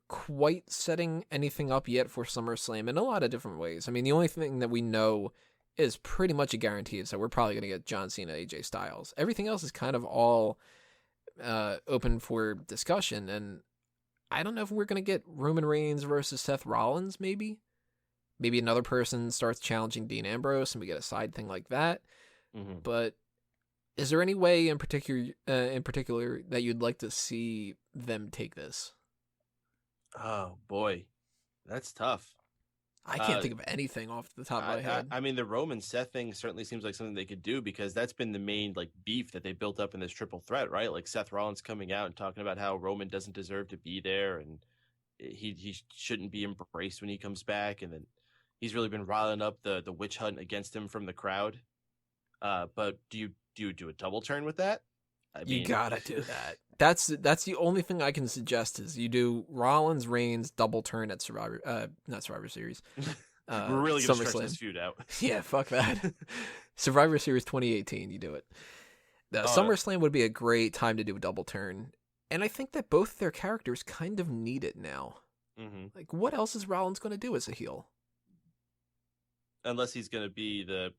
quite setting anything up yet for SummerSlam in a lot of different ways. I mean, the only thing that we know is pretty much a guarantee is that we're probably going to get John Cena, AJ Styles. Everything else is kind of all open for discussion, and I don't know if we're going to get Roman Reigns versus Seth Rollins, maybe another person starts challenging Dean Ambrose and we get a side thing like that. But is there any way in particular that you'd like to see them take this? Oh boy, that's tough. I can't think of anything off the top of my head. I mean, the Roman Seth thing certainly seems like something they could do, because that's been the main like beef that they built up in this triple threat, right? Like Seth Rollins coming out and talking about how Roman doesn't deserve to be there and he shouldn't be embraced when he comes back, and then he's really been riling up the witch hunt against him from the crowd. But do you do a double turn with that? I mean, you gotta do that. That's the only thing I can suggest is you do Rollins Reigns double turn at not Survivor Series. We're really gonna stretch this feud out. Yeah, fuck that. Survivor Series 2018, you do it. SummerSlam would be a great time to do a double turn, and I think that both their characters kind of need it now. Like, what else is Rollins going to do as a heel? Unless he's going to be the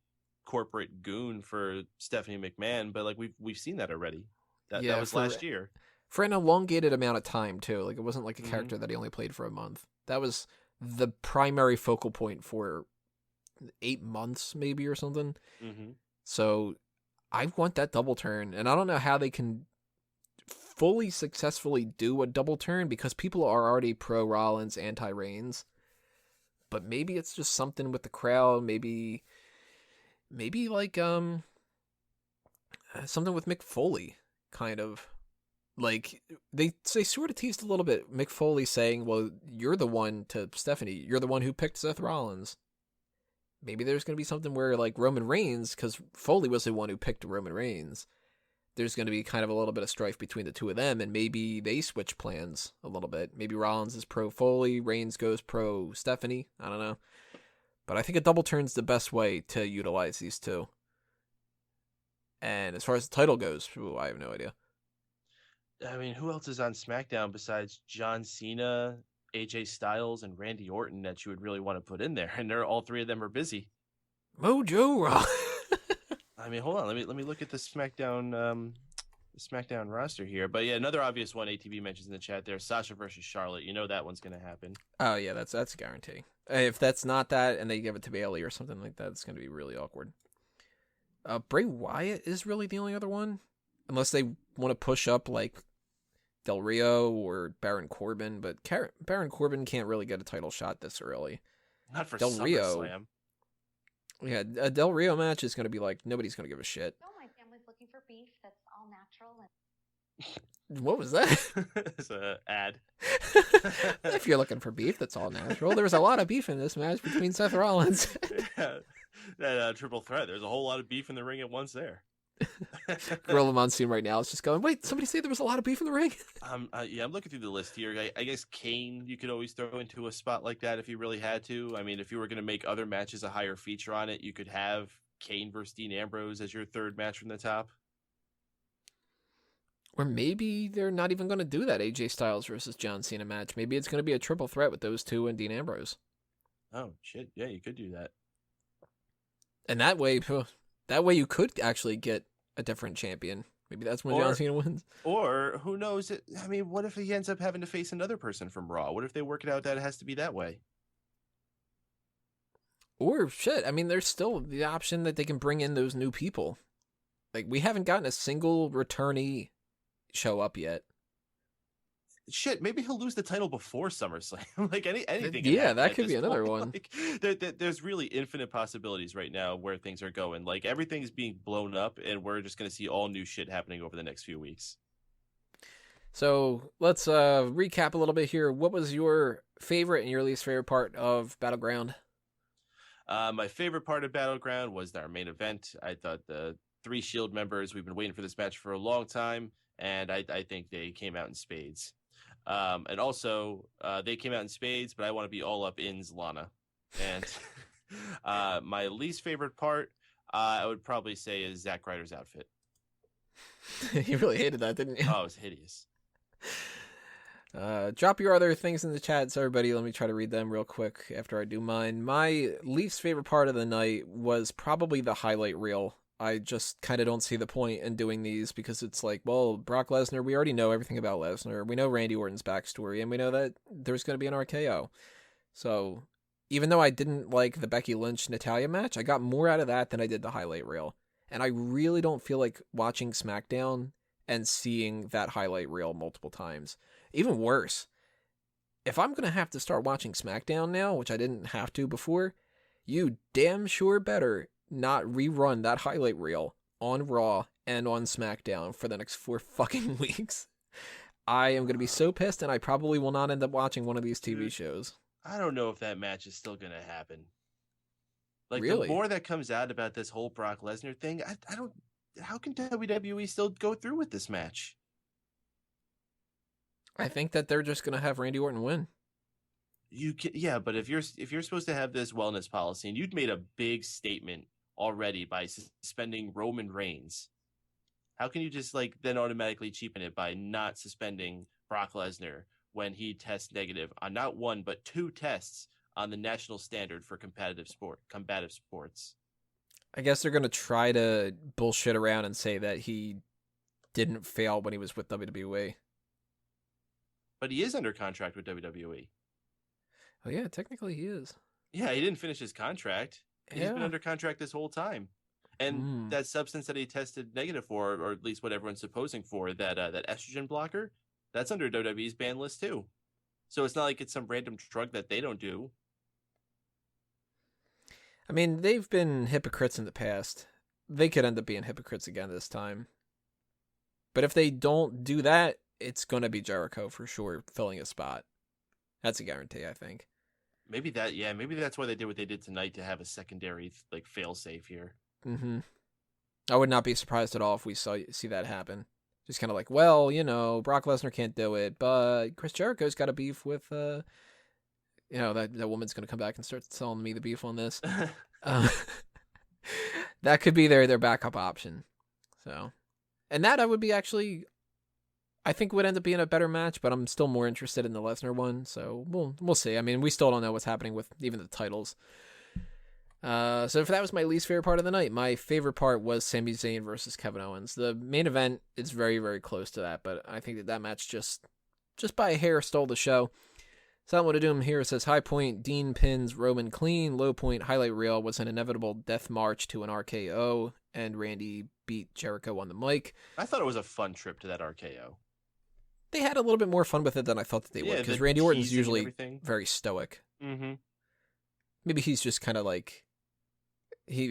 corporate goon for Stephanie McMahon, but like we've seen that already. That was last year for an elongated amount of time too. Like, it wasn't like a character that he only played for a month. That was the primary focal point for 8 months maybe or something. So I want that double turn, and I don't know how they can fully successfully do a double turn because people are already pro Rollins, anti Reigns. But maybe it's just something with the crowd. Maybe like something with Mick Foley, kind of Like, they sort of teased a little bit. Mick Foley saying, well, you're the one to Stephanie. You're the one who picked Seth Rollins. Maybe there's going to be something where, like, Roman Reigns, because Foley was the one who picked Roman Reigns, there's going to be kind of a little bit of strife between the two of them, and maybe they switch plans a little bit. Maybe Rollins is pro Foley, Reigns goes pro Stephanie. I don't know. But I think a double turn's the best way to utilize these two. And as far as the title goes, I have no idea. I mean, who else is on SmackDown besides John Cena, AJ Styles, and Randy Orton that you would really want to put in there? And all three of them are busy. Mojo Raw. I mean, hold on. Let me look at the SmackDown roster here. But yeah, another obvious one ATV mentions in the chat there: Sasha versus Charlotte. You know that one's gonna happen. Oh yeah, that's a guarantee. If that's not that, and they give it to Bayley or something like that, it's gonna be really awkward. Bray Wyatt is really the only other one, unless they want to push up like Del Rio or Baron Corbin. But Baron Corbin can't really get a title shot this early. Not for Del Rio. SummerSlam. Yeah, a Del Rio match is going to be like, nobody's going to give a shit. No, my family's looking for beef that's all natural. And What was that? It's an ad. If you're looking for beef that's all natural, there was a lot of beef in this match between Seth Rollins. Yeah. That triple threat. There's a whole lot of beef in the ring at once there. Gorilla Monsoon right now is just going, wait, somebody say there was a lot of beef in the ring? Yeah, I'm looking through the list here. I guess Kane you could always throw into a spot like that if you really had to. I mean, if you were going to make other matches a higher feature on it, you could have Kane versus Dean Ambrose as your third match from the top. Or maybe they're not even going to do that AJ Styles versus John Cena match. Maybe it's going to be a triple threat with those two and Dean Ambrose. Oh, shit. Yeah, you could do that. And that way you could actually get a different champion. Maybe that's when John Cena wins. Or, who knows? I mean, what if he ends up having to face another person from Raw? What if they work it out that it has to be that way? Or, shit, I mean, there's still the option that they can bring in those new people. Like, we haven't gotten a single returnee show up yet. Shit, maybe he'll lose the title before SummerSlam. Like anything. Yeah, that could be another one. Like, there's really infinite possibilities right now where things are going. Like everything's being blown up, and we're just going to see all new shit happening over the next few weeks. So let's recap a little bit here. What was your favorite and your least favorite part of Battleground? My favorite part of Battleground was our main event. I thought the 3 Shield members, we've been waiting for this match for a long time, and I think they came out in spades. And also, they came out in spades, but I want to be all up in Lana. And my least favorite part, I would probably say, is Zack Ryder's outfit. You really hated that, didn't you? Oh, it was hideous. Drop your other things in the chats, everybody. Let me try to read them real quick after I do mine. My least favorite part of the night was probably the highlight reel. I just kind of don't see the point in doing these because it's like, well, Brock Lesnar, we already know everything about Lesnar. We know Randy Orton's backstory, and we know that there's going to be an RKO. So even though I didn't like the Becky Lynch Natalya match, I got more out of that than I did the highlight reel. And I really don't feel like watching SmackDown and seeing that highlight reel multiple times. Even worse, if I'm going to have to start watching SmackDown now, which I didn't have to before, you damn sure better not rerun that highlight reel on Raw and on SmackDown for the next 4 fucking weeks. I am going to be so pissed, and I probably will not end up watching one of these TV shows. I don't know if that match is still going to happen. Like, really? The more that comes out about this whole Brock Lesnar thing, I don't... How can WWE still go through with this match? I think that they're just going to have Randy Orton win. Yeah, but if you're supposed to have this wellness policy, and you'd made a big statement already by suspending Roman Reigns, how can you just then automatically cheapen it by not suspending Brock Lesnar when he tests negative on not 1 but 2 tests on the national standard for combative sports? I guess they're going to try to bullshit around and say that he didn't fail when he was with WWE. But he is under contract with WWE. Oh yeah, technically he is. Yeah, he didn't finish his contract. He's been under contract this whole time. And that substance that he tested negative for, or at least what everyone's supposing for, that estrogen blocker, that's under WWE's ban list too. So it's not like it's some random drug that they don't do. I mean, they've been hypocrites in the past. They could end up being hypocrites again this time. But if they don't do that, it's going to be Jericho for sure filling a spot. That's a guarantee, I think. Maybe that's why they did what they did tonight to have a secondary like fail safe here. Mm-hmm. I would not be surprised at all if we see that happen. Just kind of like, well, Brock Lesnar can't do it, but Chris Jericho's got a beef with, that woman's going to come back and start selling me the beef on this. That could be their backup option. So, and that I would be actually, I think would end up being a better match, but I'm still more interested in the Lesnar one. So we'll see. I mean, we still don't know what's happening with even the titles. So if that was my least favorite part of the night, my favorite part was Sami Zayn versus Kevin Owens. The main event is very, very close to that, but I think that match just by a hair stole the show. Silent What to Doom here says, high point, Dean pins Roman clean. Low point, highlight reel was an inevitable death march to an RKO, and Randy beat Jericho on the mic. I thought it was a fun trip to that RKO. They had a little bit more fun with it than I thought that they would, because Randy Orton's usually very stoic. Mm-hmm. Maybe he's just kind of like, he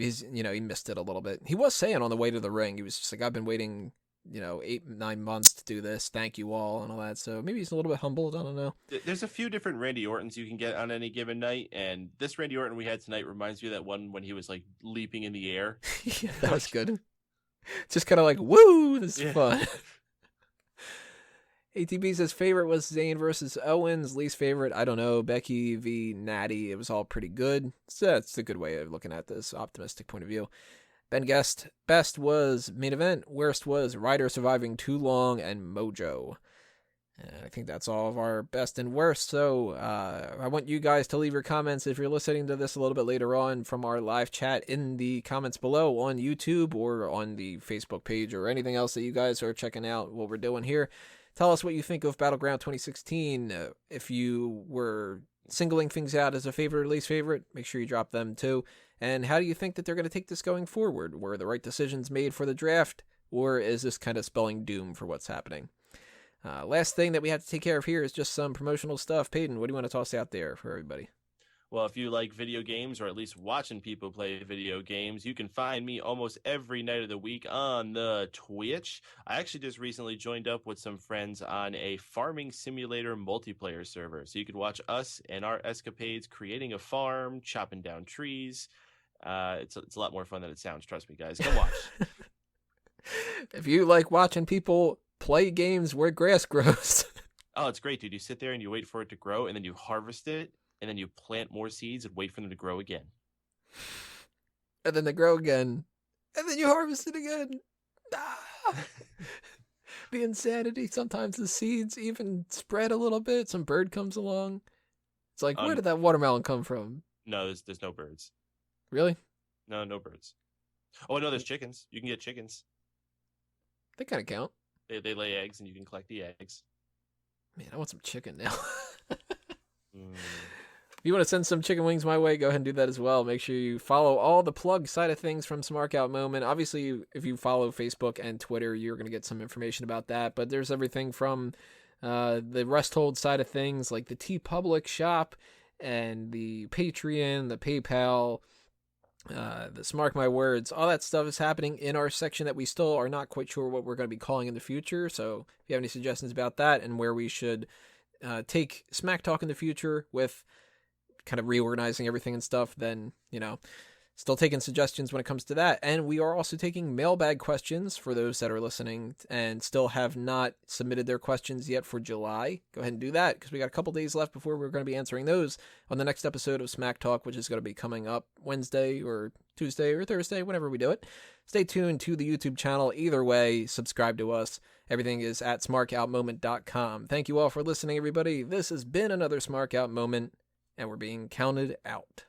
missed it a little bit. He was saying on the way to the ring, he was just like, I've been waiting, 8-9 months to do this. Thank you all and all that. So maybe he's a little bit humbled. I don't know. There's a few different Randy Ortons you can get on any given night, and this Randy Orton we had tonight reminds me of that one when he was like leaping in the air. Yeah, that was good. Just kind of like, woo, this is fun. ATB says favorite was Zayn versus Owens. Least favorite, I don't know, Becky v. Natty. It was all pretty good. So that's a good way of looking at this optimistic point of view. Ben Guest, best was main event. Worst was Ryder surviving too long and Mojo. And I think that's all of our best and worst. So I want you guys to leave your comments if you're listening to this a little bit later on from our live chat in the comments below on YouTube or on the Facebook page or anything else that you guys are checking out what we're doing here. Tell us what you think of Battleground 2016. If you were singling things out as a favorite or least favorite, make sure you drop them too. And how do you think that they're going to take this going forward? Were the right decisions made for the draft, or is this kind of spelling doom for what's happening? Last thing that we have to take care of here is just some promotional stuff. Peyton, what do you want to toss out there for everybody? Well, if you like video games, or at least watching people play video games, you can find me almost every night of the week on the Twitch. I actually just recently joined up with some friends on a farming simulator multiplayer server. So you could watch us and our escapades creating a farm, chopping down trees. It's a lot more fun than it sounds. Trust me, guys. Come watch. If you like watching people play games where grass grows. Oh, it's great, dude. You sit there and you wait for it to grow, and then you harvest it. And then you plant more seeds and wait for them to grow again. And then they grow again. And then you harvest it again. Ah! The insanity. Sometimes the seeds even spread a little bit. Some bird comes along. It's like, where did that watermelon come from? No, there's no birds. Really? No birds. Oh, no, there's chickens. You can get chickens. They kind of count. They lay eggs and you can collect the eggs. Man, I want some chicken now. If you want to send some chicken wings my way, go ahead and do that as well. Make sure you follow all the plug side of things from Smark Out Moment. Obviously, if you follow Facebook and Twitter, you're going to get some information about that. But there's everything from the Rest Hold side of things, like the TeePublic shop and the Patreon, the PayPal, the Smark My Words. All that stuff is happening in our section that we still are not quite sure what we're going to be calling in the future. So if you have any suggestions about that and where we should take Smack Talk in the future with kind of reorganizing everything and stuff, then, still taking suggestions when it comes to that. And we are also taking mailbag questions for those that are listening and still have not submitted their questions yet for July. Go ahead and do that, because we got a couple days left before we're going to be answering those on the next episode of Smack Talk, which is going to be coming up Wednesday or Tuesday or Thursday, whenever we do it. Stay tuned to the YouTube channel. Either way, subscribe to us. Everything is at smarkoutmoment.com. Thank you all for listening, everybody. This has been another Smark Out Moment, and we're being counted out.